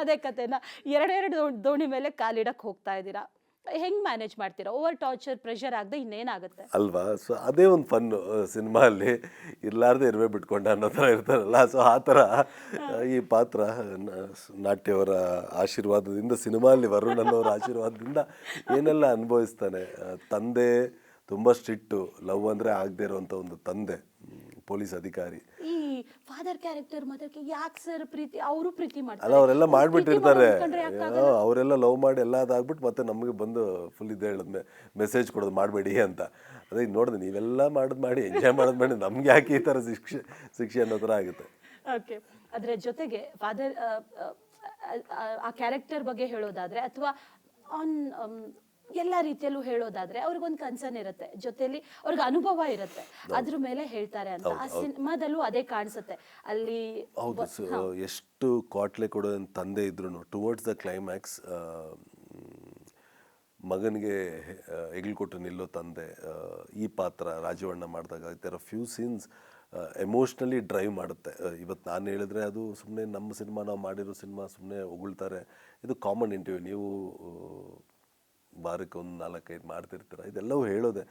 ಅದೇ ಕತೆನ ಎರಡೆರಡು ದೋಣಿ ಮೇಲೆ ಕಾಲಿಡಕ್ ಹೋಗ್ತಾ ಇದ್ದೀರಾ. ಹೆಂಗ್ ಮ್ಯಾನೇಜ್ ಮಾಡ್ತೀರಾ? ಓವರ್ ಟಾರ್ಚರ್ ಪ್ರೆಷರ್ ಆಗದೆ ಇನ್ನೇನಾಗುತ್ತೆ ಅಲ್ವಾ? ಸೊ ಅದೇ ಒಂದು ಫನ್ ಸಿನಿಮಾ ಅಲ್ಲಿ, ಇರ್ಲಾರ್ದೆ ಇರುವೆ ಬಿಟ್ಕೊಂಡ ಅನ್ನೋ ಥರ ಇರ್ತಾರಲ್ಲ. ಸೊ ಆ ಥರ ಈ ಪಾತ್ರ ನಾಟ್ಯವರ ಆಶೀರ್ವಾದದಿಂದ, ಸಿನಿಮಾ ಅಲ್ಲಿ ವರುಣ್ ಅನ್ನೋರ ಆಶೀರ್ವಾದದಿಂದ ಏನೆಲ್ಲ ಅನುಭವಿಸ್ತಾನೆ. ತಂದೆ ತುಂಬ ಸ್ಟ್ರಿಕ್ಟು, ಲವ್ ಅಂದರೆ ಆಗದೆ ಇರೋವಂಥ ಒಂದು ತಂದೆ, ಪೊಲೀಸ್ ಅಧಿಕಾರಿ. ಈ ಫಾದರ್ ಕ್ಯಾರೆಕ್ಟರ್ ಮಾತ್ರ ಯಾಕೆ ಸರ್ ಪ್ರೀತಿ, ಅವರು ಪ್ರೀತಿ ಮಾಡ್ತಾರೆ ಅಲ್ಲ, ಅವರೆಲ್ಲ ಮಾಡಿಬಿಟ್ಟಿರ್ತಾರೆ, ಅವರೆಲ್ಲ ಲವ್ ಮಾಡಿ ಎಲ್ಲ ಅದಾಗ್ಬಿಟ್ಟು ಮತ್ತೆ ನಮಗೆ ಬಂದು ಫುಲ್ ಇದೆ ಹೇಳೋದು, ಮೆಸೇಜ್ ಕೊಡೋದು ಮಾಡಬೇಡಿ ಅಂತ. ಅದೇ ನೋಡಿದೆ ನೀವೆಲ್ಲ ಮಾಡಿ ಎಂಜಾಯ್ ಮಾಡಿ ನಮ್ಗೆ ಯಾಕೆ ಈ ಥರ ಶಿಕ್ಷೆ ಅನ್ನೋ ಥರ ಆಗುತ್ತೆ. ಓಕೆ, ಅದರ ಜೊತೆಗೆ ಫಾದರ್ ಆ ಕ್ಯಾರೆಕ್ಟರ್ ಬಗ್ಗೆ ಹೇಳೋದಾದ್ರೆ ಅಥವಾ ಆನ್ ಎಲ್ಲ ರೀತಿಯಲ್ಲೂ ಹೇಳೋದಾದ್ರೆ ಅವ್ರಿಗೊಂದು ಕನ್ಸರ್ನ್ ಇರುತ್ತೆ, ಜೊತೆಲಿ ಅವ್ರಿಗೆ ಅನುಭವ ಇರುತ್ತೆ, ಅದ್ರ ಮೇಲೆ ಹೇಳ್ತಾರೆ ಅಂತ. ಆ ಸಿನಿಮಾದಲ್ಲೂ ಅದೇ ಕಾಣಿಸುತ್ತೆ ಅಲ್ಲಿ. ಹೌದು, ಎಷ್ಟು ಕಾಟ್ಲೆ ಕೊಡೋ ತಂದೆ ಇದ್ರು ಟುವರ್ಡ್ಸ್ ದ ಕ್ಲೈಮ್ಯಾಕ್ಸ್ ಮಗನಿಗೆ ಹೆಗಲು ಕೊಟ್ಟು ನಿಲ್ಲೋ ತಂದೆ, ಈ ಪಾತ್ರ ರಾಜವಣ್ಣ ಮಾಡಿದಾಗ ಇದರ ಫ್ಯೂ ಸೀನ್ಸ್ ಎಮೋಷ್ನಲಿ ಡ್ರೈವ್ ಮಾಡುತ್ತೆ. ಇವತ್ತು ನಾನು ಹೇಳಿದ್ರೆ ಅದು ಸುಮ್ಮನೆ ನಮ್ಮ ಸಿನಿಮಾ, ನಾವು ಮಾಡಿರೋ ಸಿನಿಮಾ ಸುಮ್ಮನೆ ಹೊಗಳ್ತಾರೆ, ಇದು ಕಾಮನ್ ಇಂಟರ್ವ್ಯೂ, ನೀವು ವಾರಕ್ಕೆ ಒಂದು 4-5 ಮಾಡ್ತಿರ್ತೀರ, ಇದೆಲ್ಲವೂ ಹೇಳೋದೆ.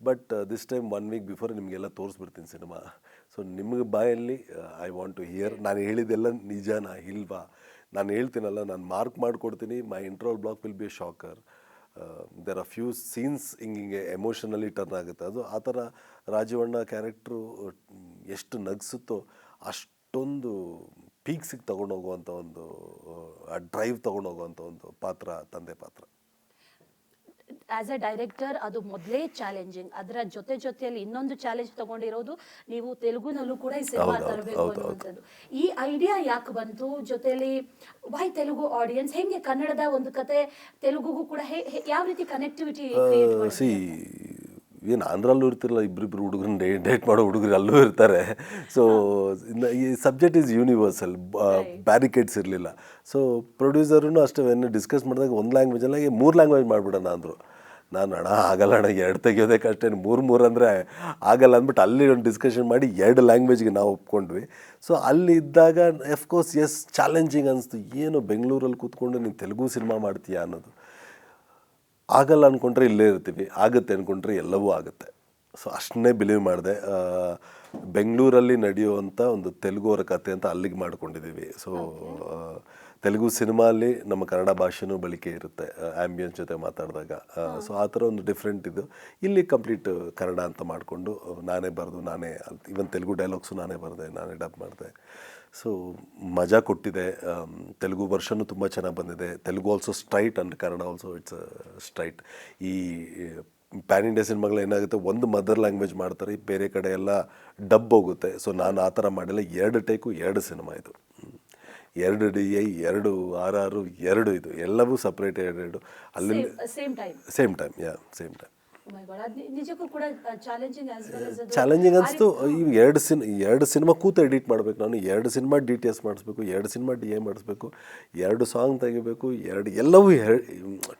But this time 1 week before ನಿಮಗೆಲ್ಲ ತೋರಿಸ್ಬಿಡ್ತೀನಿ ಸಿನಿಮಾ. ಸೊ ನಿಮಗೆ ಬಾಯಲ್ಲಿ ಐ ವಾಂಟ್ ಟು ಹಿಯರ್, ನಾನು ಹೇಳಿದ್ದೆಲ್ಲ ನಿಜನಾ ಇಲ್ವಾ, ನಾನು ಹೇಳ್ತೀನಲ್ಲ, ನಾನು ಮಾರ್ಕ್ ಮಾಡಿಕೊಡ್ತೀನಿ. My interval block will be a shocker. There are few scenes ಹಿಂಗೆ ಎಮೋಷನಲಿ ಟರ್ನ್ ಆಗುತ್ತೆ. ಅದು ಆ ಥರ ರಾಜವಣ್ಣ ಕ್ಯಾರೆಕ್ಟ್ರು ಎಷ್ಟು ನಗಿಸುತ್ತೋ ಅಷ್ಟೊಂದು ಪೀಕ್ಸಿಗೆ ತೊಗೊಂಡೋಗುವಂಥ ಒಂದು ಆ ಡ್ರೈವ್ ತೊಗೊಂಡೋಗುವಂಥ ಒಂದು ಪಾತ್ರ ತಂದೆ ಪಾತ್ರ. ಆಸ್ ಎ ಡೈರೆಕ್ಟರ್ ಅದು ಮೊದಲೇ ಚಾಲೆಂಜಿಂಗ್, ಅದರ ಜೊತೆಯಲ್ಲಿ ಇನ್ನೊಂದು ಚಾಲೆಂಜ್ ತಗೊಂಡಿರೋದು ನೀವು ತೆಲುಗುನಲ್ಲೂ ಕೂಡ ಈ ಸಿನಿಮಾ ತರಬೇಕು ಅನ್ನುವಂಥದ್ದು. ಈ ಐಡಿಯಾ ಯಾಕೆ ಬಂತು? ಜೊತೆಲಿ ವೈ ತೆಲುಗು ಆಡಿಯನ್ಸ್, ಹೆಂಗೆ ಕನ್ನಡದ ಒಂದು ಕತೆ ತೆಲುಗುಗೂ ಕೂಡ ಯಾವ ರೀತಿ ಕನೆಕ್ಟಿವಿಟಿ ಕ್ರಿಯೇಟ್ ಮಾಡಿ? ಏನು ಆಂಧ್ರಲ್ಲೂ ಇರ್ತಿರಲ್ಲ, ಇಬ್ಬರಿಬ್ಬರು ಹುಡುಗರನ್ನ ಡೇಟ್ ಮಾಡೋ ಹುಡುಗರು ಅಲ್ಲೂ ಇರ್ತಾರೆ. ಸೊ ಈ ಸಬ್ಜೆಕ್ಟ್ ಈಸ್ ಯೂನಿವರ್ಸಲ್, ಬ್ಯಾರಿಕೇಡ್ಸ್ ಇರಲಿಲ್ಲ. ಸೊ ಪ್ರೊಡ್ಯೂಸರೂ ಅಷ್ಟೇ ಡಿಸ್ಕಸ್ ಮಾಡಿದಾಗ ಒಂದು ಲ್ಯಾಂಗ್ವೇಜಲ್ಲಿ 3 ಲ್ಯಾಂಗ್ವೇಜ್ ಮಾಡಿಬಿಡೋಣ ಅಂದರು. ನಾನು ಆಗಲ್ಲ ಅಣ್ಣ, 2 ತೆಗಿಯೋದೇ ಕಷ್ಟ, 3 ಅಂದರೆ ಆಗಲ್ಲ ಅಂದ್ಬಿಟ್ಟು ಅಲ್ಲಿ ಒಂದು ಡಿಸ್ಕಷನ್ ಮಾಡಿ 2 ಲ್ಯಾಂಗ್ವೇಜ್ಗೆ ನಾವು ಒಪ್ಕೊಂಡ್ವಿ. ಸೊ ಅಲ್ಲಿ ಇದ್ದಾಗ ಅಫ್ಕೋರ್ಸ್ ಚಾಲೆಂಜಿಂಗ್ ಅನಿಸ್ತು. ಏನು ಬೆಂಗಳೂರಲ್ಲಿ ಕೂತ್ಕೊಂಡು ನೀನು ತೆಲುಗು ಸಿನಿಮಾ ಮಾಡ್ತೀಯಾ ಅನ್ನೋದು. ಆಗಲ್ಲ ಅಂದ್ಕೊಂಡ್ರೆ ಇಲ್ಲೇ ಇರ್ತೀವಿ, ಆಗುತ್ತೆ ಅಂದ್ಕೊಂಡ್ರೆ ಎಲ್ಲವೂ ಆಗುತ್ತೆ. ಸೊ ಅಷ್ಟನ್ನೇ ಬಿಲೀವ್ ಮಾಡಿದೆ. ಬೆಂಗಳೂರಲ್ಲಿ ನಡೆಯುವಂಥ ಒಂದು ತೆಲುಗುವರ ಕತೆ ಅಂತ ಅಲ್ಲಿಗೆ ಮಾಡ್ಕೊಂಡಿದ್ದೀವಿ. ಸೊ ತೆಲುಗು ಸಿನಿಮಾಲ್ಲಿ ನಮ್ಮ ಕನ್ನಡ ಭಾಷೆನೂ ಬಳಕೆ ಇರುತ್ತೆ ಆ್ಯಂಬಿಯನ್ಸ್ ಜೊತೆ ಮಾತಾಡಿದಾಗ. ಸೊ ಆ ಥರ ಒಂದು ಡಿಫ್ರೆಂಟ್ ಇದು. ಇಲ್ಲಿ ಕಂಪ್ಲೀಟ್ ಕನ್ನಡ ಅಂತ ಮಾಡಿಕೊಂಡು ನಾನೇ ಬರೆದು ನಾನೇ ಇವನ್ ತೆಲುಗು ಡೈಲಾಗ್ಸು ನಾನೇ ಬರೆದೆ, ನಾನೇ ಡಬ್ ಮಾಡಿದೆ. ಸೊ ಮಜಾ ಕೊಟ್ಟಿದೆ. ತೆಲುಗು ವರ್ಷನೂ ತುಂಬ ಚೆನ್ನಾಗಿ ಬಂದಿದೆ. Telugu also straight and Kannada also it's straight. ಈ ಪ್ಯಾನ್ ಇಂಡಿಯಾ ಸಿನಿಮಾಗಳು ಏನಾಗುತ್ತೆ, ಒಂದು ಮದರ್ ಲ್ಯಾಂಗ್ವೇಜ್ ಮಾಡ್ತಾರೆ, ಬೇರೆ ಕಡೆ ಎಲ್ಲ ಡಬ್ ಹೋಗುತ್ತೆ. ಸೊ ನಾನು ಆ ಥರ ಮಾಡಿಲ್ಲ. 2 ಟೇಕು 2 ಸಿನಿಮಾ ಇದು, 2 DI, 2 RR, 2 ಇದು ಎಲ್ಲವೂ ಸಪ್ರೇಟ್ 2 ಅಲ್ಲಿ ಸೇಮ್ ಟೈಮ್ ಸೇಮ್ ಟೈಮ್. ನಿಜಕ್ಕೂ ಕೂಡ ಚಾಲೆಂಜಿಂಗ್ ಅನಿಸ್ತು. ಈಗ 2 ಸಿನಿಮಾ ಕೂತು ಎಡಿಟ್ ಮಾಡಬೇಕು ನಾನು, 2 ಸಿನಿಮಾ DTS ಮಾಡಿಸ್ಬೇಕು, 2 ಸಿನಿಮಾ DA ಮಾಡಿಸ್ಬೇಕು, 2 ಸಾಂಗ್ ತೆಗಿಬೇಕು, ಎಲ್ಲವೂ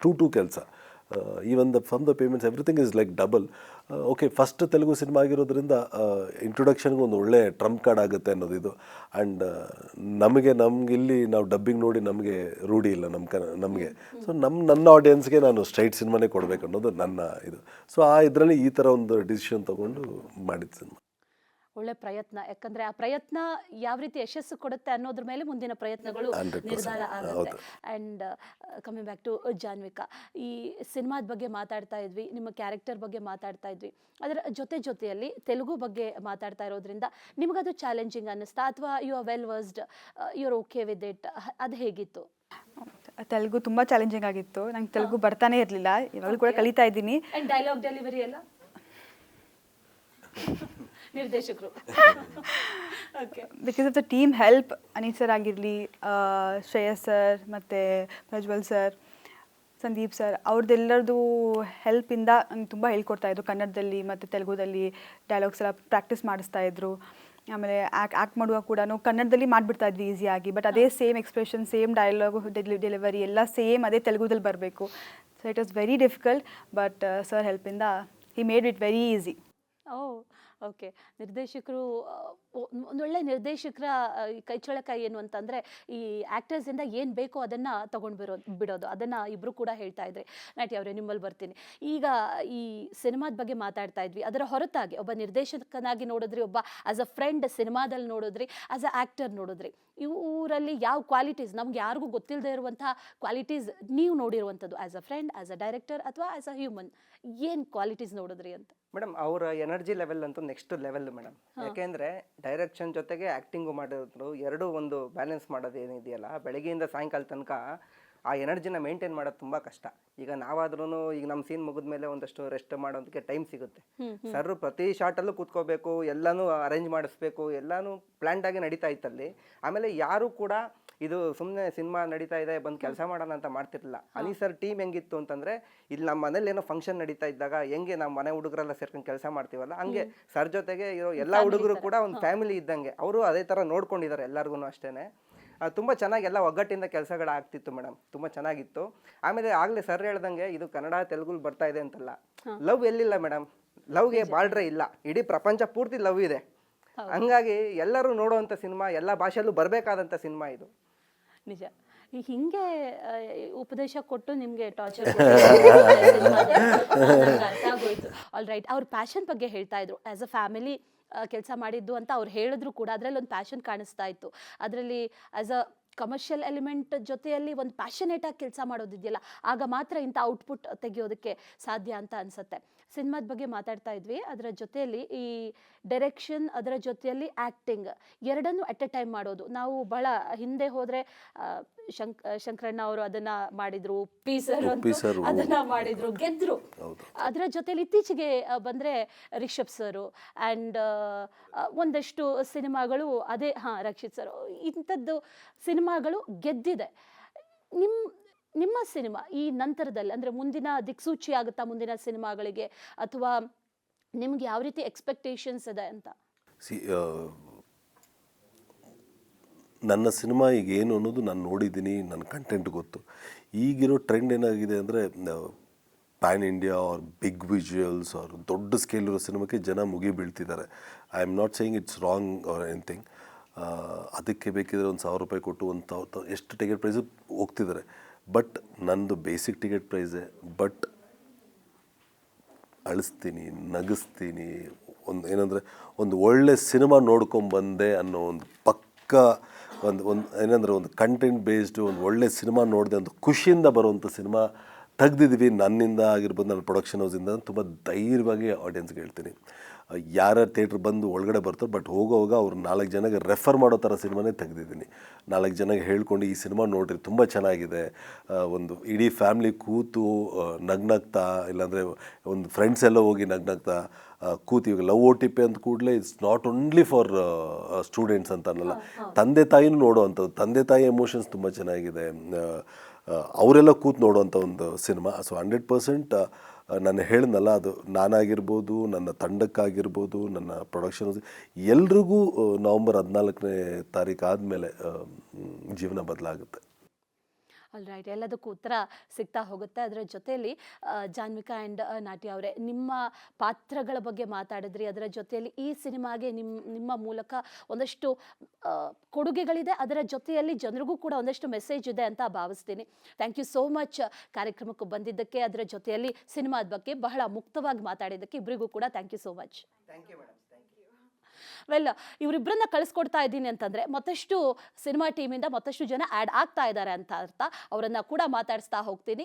2 ಕೆಲಸ. Even from the payments everything is like double. Okay, first Telugu cinema ಆಗಿರೋದ್ರಿಂದ ಇಂಟ್ರೊಡಕ್ಷನ್ಗೆ ಒಂದು ಒಳ್ಳೆ ಟ್ರಂಪ್ ಕಾರ್ಡ್ ಆಗುತ್ತೆ ಅನ್ನೋದಿದು. ಆ್ಯಂಡ್ ನಮಗೆ ಇಲ್ಲಿ ನಾವು ಡಬ್ಬಿಂಗ್ ನೋಡಿ ನಮಗೆ ರೂಢಿ ಇಲ್ಲ ನಮಗೆ. ಸೊ ನನ್ನ ಆಡಿಯನ್ಸ್ಗೆ ನಾನು ಸ್ಟ್ರೈಟ್ ಸಿನಿಮಾನೇ ಕೊಡಬೇಕು ಅನ್ನೋದು ನನ್ನ ಇದು. ಸೊ ಆ ಇದರಲ್ಲಿ ಈ ಥರ ಒಂದು ಡಿಸಿಷನ್ ತೊಗೊಂಡು ಮಾಡಿದ ಸಿನಿಮಾ. ಒಳ್ಳೆ ಪ್ರಯತ್ನ, ಯಾಕಂದ್ರೆ ಆ ಪ್ರಯತ್ನ ಯಾವ ರೀತಿ ಯಶಸ್ಸು ಕೊಡುತ್ತೆ ಅನ್ನೋದ್ರ ಮೇಲೆ ಮುಂದಿನ ಪ್ರಯತ್ನಗಳು ನಿರ್ಧಾರ ಆಗುತ್ತೆ. And coming back to Janvika, ಈ ಸಿನಿಮಾದ ಬಗ್ಗೆ ಮಾತಾಡ್ತಾ ಇದ್ವಿ, ನಿಮ್ಮ ಕ್ಯಾರೆಕ್ಟರ್ ಬಗ್ಗೆ ಮಾತಾಡ್ತಾ ಇದ್ವಿ, ಅದರ ಜೊತೆಯಲ್ಲಿ ತೆಲುಗು ಬಗ್ಗೆ ಮಾತಾಡ್ತಾ ಇರೋದ್ರಿಂದ ನಿಮಗದು ಚಾಲೆಂಜಿಂಗ್ ಅನ್ನಿಸ್ತಾ ಅಥವಾ you are well versed, you are okay with it? ಅದು ಹೇಗಿತ್ತು? ತೆಲುಗು ತುಂಬ ಚಾಲೆಂಜಿಂಗ್ ಆಗಿತ್ತು. ನಂಗೆ ತೆಲುಗು ಬರ್ತಾನೆ ಇರಲಿಲ್ಲ, ಇವಾಗಲೂ ಕೂಡ ಕಲಿತಾ ಇದ್ದೀನಿ. ಆ್ಯಂಡ್ ಡೈಲಾಗ್ ಡೆಲಿವರಿ ಎಲ್ಲ ನಿರ್ದೇಶಕರು because of the team help, Aneeth sir ಆಗಿರಲಿ, ಶ್ರೇಯಸ್ ಸರ್ ಮತ್ತು ಪ್ರಜ್ವಲ್ ಸರ್, ಸಂದೀಪ್ ಸರ್, ಅವ್ರದ್ದೆಲ್ಲರದು ಹೆಲ್ಪಿಂದ ನಂಗೆ ತುಂಬ ಹೇಳ್ಕೊಡ್ತಾಯಿದ್ರು. ಕನ್ನಡದಲ್ಲಿ ಮತ್ತು ತೆಲುಗುದಲ್ಲಿ ಡೈಲಾಗ್ಸ್ ಎಲ್ಲ ಪ್ರಾಕ್ಟೀಸ್ ಮಾಡಿಸ್ತಾಯಿದ್ರು. ಆಮೇಲೆ ಆ್ಯಕ್ಟ್ ಮಾಡುವಾಗ ಕೂಡ ಕನ್ನಡದಲ್ಲಿ ಮಾಡಿಬಿಡ್ತಾಯಿದ್ವಿ ಈಸಿಯಾಗಿ, ಬಟ್ ಅದೇ same expression, same dialogue, delivery ಎಲ್ಲ ಸೇಮ್ ಅದೇ ತೆಲುಗುದಲ್ಲಿ ಬರಬೇಕು. So it was very difficult, but sir ಹೆಲ್ಪಿಂದ he made it very easy. Okay, ನಿರ್ದೇಶಕರು ಒಂದೊಳ್ಳೆ ನಿರ್ದೇಶಕರ ಕೈಚಳಕ ಏನು ಅಂತಂದರೆ ಈ ಆ್ಯಕ್ಟರ್ಸಿಂದ ಏನು ಬೇಕೋ ಅದನ್ನು ತೊಗೊಂಡು ಬಿಡೋದು. ಅದನ್ನು ಇಬ್ಬರು ಕೂಡ ಹೇಳ್ತಾ ಇದ್ರಿ. ನಟಿ ಅವರೇ, ನಿಮ್ಮಲ್ಲಿ ಬರ್ತೀನಿ. ಈಗ ಈ ಸಿನಿಮಾದ ಬಗ್ಗೆ ಮಾತಾಡ್ತಾ ಇದ್ವಿ, ಅದರ ಹೊರತಾಗಿ ಒಬ್ಬ ನಿರ್ದೇಶಕನಾಗಿ ನೋಡಿದ್ರಿ, ಒಬ್ಬ ಆ್ಯಸ್ ಅ ಫ್ರೆಂಡ್ ಸಿನಿಮಾದಲ್ಲಿ ನೋಡಿದ್ರಿ, ಆ್ಯಸ್ ಅ ಆ್ಯಕ್ಟರ್ ನೋಡಿದ್ರಿ. ಇವರಲ್ಲಿ ಯಾವ ಕ್ವಾಲಿಟೀಸ್, ನಮ್ಗೆ ಯಾರಿಗೂ ಗೊತ್ತಿಲ್ಲದೆ ಇರುವಂಥ ಕ್ವಾಲಿಟೀಸ್ ನೀವು ನೋಡಿರುವಂಥದ್ದು as a friend, as a director ಅಥವಾ ಆ್ಯಸ್ ಅ ಹ್ಯೂಮನ್, ಏನು ಕ್ವಾಲಿಟೀಸ್ ನೋಡಿದ್ರಿ ಅಂತ? ಮೇಡಮ್, ಅವರ ಎನರ್ಜಿ ಲೆವೆಲ್ ಅಂತೂ ನೆಕ್ಸ್ಟ್ ಲೆವೆಲ್ ಮೇಡಮ್. ಯಾಕೆಂದರೆ ಡೈರೆಕ್ಷನ್ ಜೊತೆಗೆ ಆ್ಯಕ್ಟಿಂಗು ಮಾಡಿದ್ರು, ಎರಡೂ ಒಂದು ಬ್ಯಾಲೆನ್ಸ್ ಮಾಡೋದು ಏನಿದೆಯಲ್ಲ, ಬೆಳಗ್ಗೆಯಿಂದ ಸಾಯಂಕಾಲ ತನಕ ಆ ಎನರ್ಜಿನ ಮೇಂಟೈನ್ ಮಾಡೋದು ತುಂಬ ಕಷ್ಟ. ಈಗ ನಾವಾದ್ರೂ ಈಗ ನಮ್ಮ ಸೀನ್ ಮುಗಿದ್ಮೇಲೆ ಒಂದಷ್ಟು ರೆಸ್ಟ್ ಮಾಡೋದಕ್ಕೆ ಟೈಮ್ ಸಿಗುತ್ತೆ. ಸರ್ ಪ್ರತಿ ಶಾರ್ಟಲ್ಲೂ ಕೂತ್ಕೋಬೇಕು, ಎಲ್ಲನೂ ಅರೇಂಜ್ ಮಾಡಿಸ್ಬೇಕು, ಎಲ್ಲನೂ ಪ್ಲ್ಯಾಂಡಾಗಿ ನಡೀತಾ ಇತ್ತಲ್ಲಿ. ಆಮೇಲೆ ಯಾರೂ ಕೂಡ ಇದು ಸುಮ್ಮನೆ ಸಿನಿಮಾ ನಡೀತಾ ಇದೆ ಬಂದು ಕೆಲಸ ಮಾಡೋಣ ಅಂತ ಮಾಡ್ತಿರ್ಲಿಲ್ಲ. ಅನಿ ಸರ್ ಟೀಮ್ ಹೆಂಗಿತ್ತು ಅಂತಂದರೆ, ಇಲ್ಲಿ ನಮ್ಮ ಮನೇಲಿ ಏನೋ ಫಂಕ್ಷನ್ ನಡೀತಾ ಇದ್ದಾಗ ಹೆಂಗೆ ನಮ್ಮ ಮನೆ ಹುಡುಗರೆಲ್ಲ ಸೇರ್ಕೊಂಡು ಕೆಲಸ ಮಾಡ್ತೀವಲ್ಲ, ಹಂಗೆ ಸರ್ ಜೊತೆಗೆ ಇರೋ ಎಲ್ಲ ಹುಡುಗರು ಕೂಡ ಒಂದು ಫ್ಯಾಮಿಲಿ ಇದ್ದಂಗೆ. ಅವರು ಅದೇ ಥರ ನೋಡ್ಕೊಂಡಿದ್ದಾರೆ ಎಲ್ಲರಿಗೂ ಅಷ್ಟೇ. ತುಂಬ ಚೆನ್ನಾಗಿ ಎಲ್ಲ ಒಗ್ಗಟ್ಟಿಂದ ಕೆಲಸಗಳಾಗ್ತಿತ್ತು ಮೇಡಮ್, ತುಂಬ ಚೆನ್ನಾಗಿತ್ತು. ಆಮೇಲೆ ಆಗಲೇ ಸರ್ ಹೇಳ್ದಂಗೆ ಇದು ಕನ್ನಡ ತೆಲುಗುಲ್ ಬರ್ತಾ ಇದೆ ಅಂತಲ್ಲ, ಲವ್ ಎಲ್ಲಿಲ್ಲ ಮೇಡಮ್, ಲವ್ಗೆ ಬಾರ್ಡ್ರೇ ಇಲ್ಲ, ಇಡೀ ಪ್ರಪಂಚ ಪೂರ್ತಿ ಲವ್ ಇದೆ. ಹಂಗಾಗಿ ಎಲ್ಲರೂ ನೋಡುವಂಥ ಸಿನಿಮಾ, ಎಲ್ಲ ಭಾಷೆಯಲ್ಲೂ ಬರಬೇಕಾದಂಥ ಸಿನಿಮಾ ಇದು. ನಿಜ. ಈ ಹಿಂಗೆ ಉಪದೇಶ ಕೊಟ್ಟು ನಿಮಗೆ ಟಾರ್ಚರ್ ಆಗೋಯ್ತು. ಆಲ್ ರೈಟ್, ಅವ್ರ ಪ್ಯಾಷನ್ ಬಗ್ಗೆ ಹೇಳ್ತಾ ಇದ್ರು. ಆ್ಯಸ್ ಅ ಫ್ಯಾಮಿಲಿ ಕೆಲಸ ಮಾಡಿದ್ದು ಅಂತ ಅವ್ರು ಹೇಳಿದ್ರು ಕೂಡ ಅದರಲ್ಲಿ ಒಂದು ಪ್ಯಾಷನ್ ಕಾಣಿಸ್ತಾ ಇತ್ತು. ಅದರಲ್ಲಿ ಆ್ಯಸ್ ಅ ಕಮರ್ಷಿಯಲ್ ಎಲಿಮೆಂಟ್ ಜೊತೆಯಲ್ಲಿ ಒಂದು ಪ್ಯಾಷನೇಟಾಗಿ ಕೆಲಸ ಮಾಡೋದಿದೆಯಲ್ಲ, ಆಗ ಮಾತ್ರ ಇಂಥ ಔಟ್ಪುಟ್ ತೆಗೆಯೋದಕ್ಕೆ ಸಾಧ್ಯ ಅಂತ ಅನಿಸುತ್ತೆ. ಸಿನಿಮಾದ ಬಗ್ಗೆ ಮಾತಾಡ್ತಾ ಇದ್ವಿ, ಅದರ ಜೊತೆಯಲ್ಲಿ ಈ ಡೈರೆಕ್ಷನ್, ಅದರ ಜೊತೆಯಲ್ಲಿ ಆ್ಯಕ್ಟಿಂಗ್ ಎರಡನ್ನೂ ಎಟ್ ಎ ಟೈಮ್ ಮಾಡೋದು. ನಾವು ಬಹಳ ಹಿಂದೆ ಹೋದರೆ ಶಂಕರಣ್ಣ ಅವರು ಅದನ್ನು ಮಾಡಿದರು, ಪಿ ಸರ್ ಅದನ್ನು ಮಾಡಿದರು, ಗೆದ್ದರು. ಅದರ ಜೊತೆಲಿ ಇತ್ತೀಚೆಗೆ ಬಂದರೆ ರಿಷಬ್ ಸರು ಆ್ಯಂಡ್ ಒಂದಷ್ಟು ಸಿನಿಮಾಗಳು ಅದೇ ರಕ್ಷಿತ್ ಸರ್, ಇಂಥದ್ದು ಸಿನಿಮಾಗಳು ಗೆದ್ದಿದೆ. ನಿಮ್ಮ ಸಿನಿಮಾ ಈ ನಂತರದಲ್ಲಿ ಅಂದರೆ ಮುಂದಿನ ದಿಕ್ಸೂಚಿ ಆಗುತ್ತಾ ಮುಂದಿನ ಸಿನಿಮಾಗಳಿಗೆ, ಅಥವಾ ನಿಮ್ಗೆ ಯಾವ ರೀತಿ ಎಕ್ಸ್ಪೆಕ್ಟೇಷನ್ಸ್ ಇದೆ ಅಂತ? ನನ್ನ ಸಿನಿಮಾ ಈಗ ಏನು ಅನ್ನೋದು ನಾನು ನೋಡಿದ್ದೀನಿ, ನನ್ನ ಕಂಟೆಂಟ್ ಗೊತ್ತು. ಈಗಿರೋ ಟ್ರೆಂಡ್ ಏನಾಗಿದೆ ಅಂದರೆ pan India or big visuals or ದೊಡ್ಡ ಸ್ಕೇಲ್ ಇರೋ ಸಿನಿಮಾಕ್ಕೆ ಜನ ಮುಗಿ ಬೀಳ್ತಿದ್ದಾರೆ. I am not saying it's wrong or anything. ಅದಕ್ಕೆ ಬೇಕಿದ್ರೆ ಒಂದು 1000 ರೂಪಾಯಿ ಕೊಟ್ಟು ಒಂದು ಎಷ್ಟು ಟಿಕೆಟ್ ಪ್ರೈಸು ಹೋಗ್ತಿದ್ದಾರೆ. ಬಟ್ ನಂದು ಬೇಸಿಕ್ ಟಿಕೆಟ್ ಪ್ರೈಸೇ. ಬಟ್ ಅಳಿಸ್ತೀನಿ, ನಗಿಸ್ತೀನಿ, ಒಂದು ಏನಂದರೆ ಒಂದು ಒಳ್ಳೆ ಸಿನಿಮಾ ನೋಡ್ಕೊಂಬಂದೆ ಅನ್ನೋ ಒಂದು ಪಕ್ಕ ಒಂದು ಏನಂದರೆ ಒಂದು ಕಂಟೆಂಟ್ ಬೇಸ್ಡು ಒಂದು ಒಳ್ಳೆ ಸಿನಿಮಾ ನೋಡಿದೆ ಅಂತ ಖುಷಿಯಿಂದ ಬರುವಂಥ ಸಿನಿಮಾ ತೆಗ್ದಿದ್ದೀವಿ. ನನ್ನಿಂದ ಆಗಿರ್ಬೋದು, ನನ್ನ ಪ್ರೊಡಕ್ಷನ್ ಹೌಸಿಂದ ತುಂಬ ಧೈರ್ಯವಾಗಿ ಆಡಿಯನ್ಸ್ಗೆ ಹೇಳ್ತೀನಿ. ಯಾರು ಥಿಯೇಟ್ರ್ ಬಂದು ಒಳಗಡೆ ಬರ್ತಾರೆ, ಬಟ್ ಹೋಗೋವಾಗ ಅವ್ರು 4 ಜನಕ್ಕೆ ರೆಫರ್ ಮಾಡೋ ಥರ ಸಿನಿಮಾನೇ ತೆಗ್ದಿದ್ದೀನಿ. 4 ಜನಕ್ಕೆ ಹೇಳ್ಕೊಂಡು ಈ ಸಿನಿಮಾ ನೋಡಿರಿ ತುಂಬ ಚೆನ್ನಾಗಿದೆ, ಒಂದು ಇಡೀ ಫ್ಯಾಮ್ಲಿ ಕೂತು ನಗ್ನಗ್ತಾ, ಇಲ್ಲಾಂದರೆ ಒಂದು ಫ್ರೆಂಡ್ಸ್ ಎಲ್ಲ ಹೋಗಿ ನಗ್ನಗ್ತಾ ಕೂತು. ಇವಾಗ ಲವ್ OTP ಅಂತ ಕೂಡಲೇ it's not only for students ಅಂತ ಅನ್ನಲ್ಲ, ತಂದೆ ತಾಯಿನೂ ನೋಡೋವಂಥದ್ದು. ತಂದೆ ತಾಯಿ ಎಮೋಷನ್ಸ್ ತುಂಬ ಚೆನ್ನಾಗಿದೆ, ಅವರೆಲ್ಲ ಕೂತು ನೋಡುವಂಥ ಒಂದು ಸಿನಿಮಾ. ಸೊ 100% ನಾನು ಹೇಳಿದ್ನಲ್ಲ, ಅದು ನಾನಾಗಿರ್ಬೋದು, ನನ್ನ ತಂಡಕ್ಕಾಗಿರ್ಬೋದು, ನನ್ನ ಪ್ರೊಡಕ್ಷನ್ ಎಲ್ರಿಗೂ ನವಂಬರ್ 14ನೇ ತಾರೀಕು ಆದಮೇಲೆ ಜೀವನ ಬದಲಾಗುತ್ತೆ. ಆಲ್ ರೈಟ್, ಎಲ್ಲದಕ್ಕೂ ಉತ್ತರ ಸಿಗ್ತಾ ಹೋಗುತ್ತೆ. ಅದರ ಜೊತೆಯಲ್ಲಿ ಜಾನ್ವಿಕಾ ಆ್ಯಂಡ್ ನಾಟ್ಯ ಅವರೇ, ನಿಮ್ಮ ಪಾತ್ರಗಳ ಬಗ್ಗೆ ಮಾತಾಡಿದ್ರಿ. ಅದರ ಜೊತೆಯಲ್ಲಿ ಈ ಸಿನಿಮಾಗೆ ನಿಮ್ಮ ಮೂಲಕ ಒಂದಷ್ಟು ಕೊಡುಗೆಗಳಿದೆ, ಅದರ ಜೊತೆಯಲ್ಲಿ ಜನರಿಗೂ ಕೂಡ ಒಂದಷ್ಟು ಮೆಸೇಜ್ ಇದೆ ಅಂತ ಭಾವಿಸ್ತೀನಿ. ಥ್ಯಾಂಕ್ ಯು ಸೋ ಮಚ್ ಕಾರ್ಯಕ್ರಮಕ್ಕೆ ಬಂದಿದ್ದಕ್ಕೆ, ಅದರ ಜೊತೆಯಲ್ಲಿ ಸಿನಿಮಾದ ಬಗ್ಗೆ ಬಹಳ ಮುಕ್ತವಾಗಿ ಮಾತಾಡಿದ್ದಕ್ಕೆ ಇಬ್ಬರಿಗೂ ಕೂಡ thank you so much. Thank you madam. Well, ಇವರಿಬ್ಬರನ್ನ ಕಳಿಸ್ಕೊಡ್ತಾ ಇದ್ದೀನಿ ಅಂತಂದರೆ ಮತ್ತಷ್ಟು ಸಿನಿಮಾ ಟೀಮಿಂದ ಮತ್ತಷ್ಟು ಜನ ಆ್ಯಡ್ ಆಗ್ತಾ ಇದ್ದಾರೆ ಅಂತ ಅರ್ಥ. ಅವರನ್ನು ಕೂಡ ಮಾತಾಡಿಸ್ತಾ ಹೋಗ್ತೀನಿ.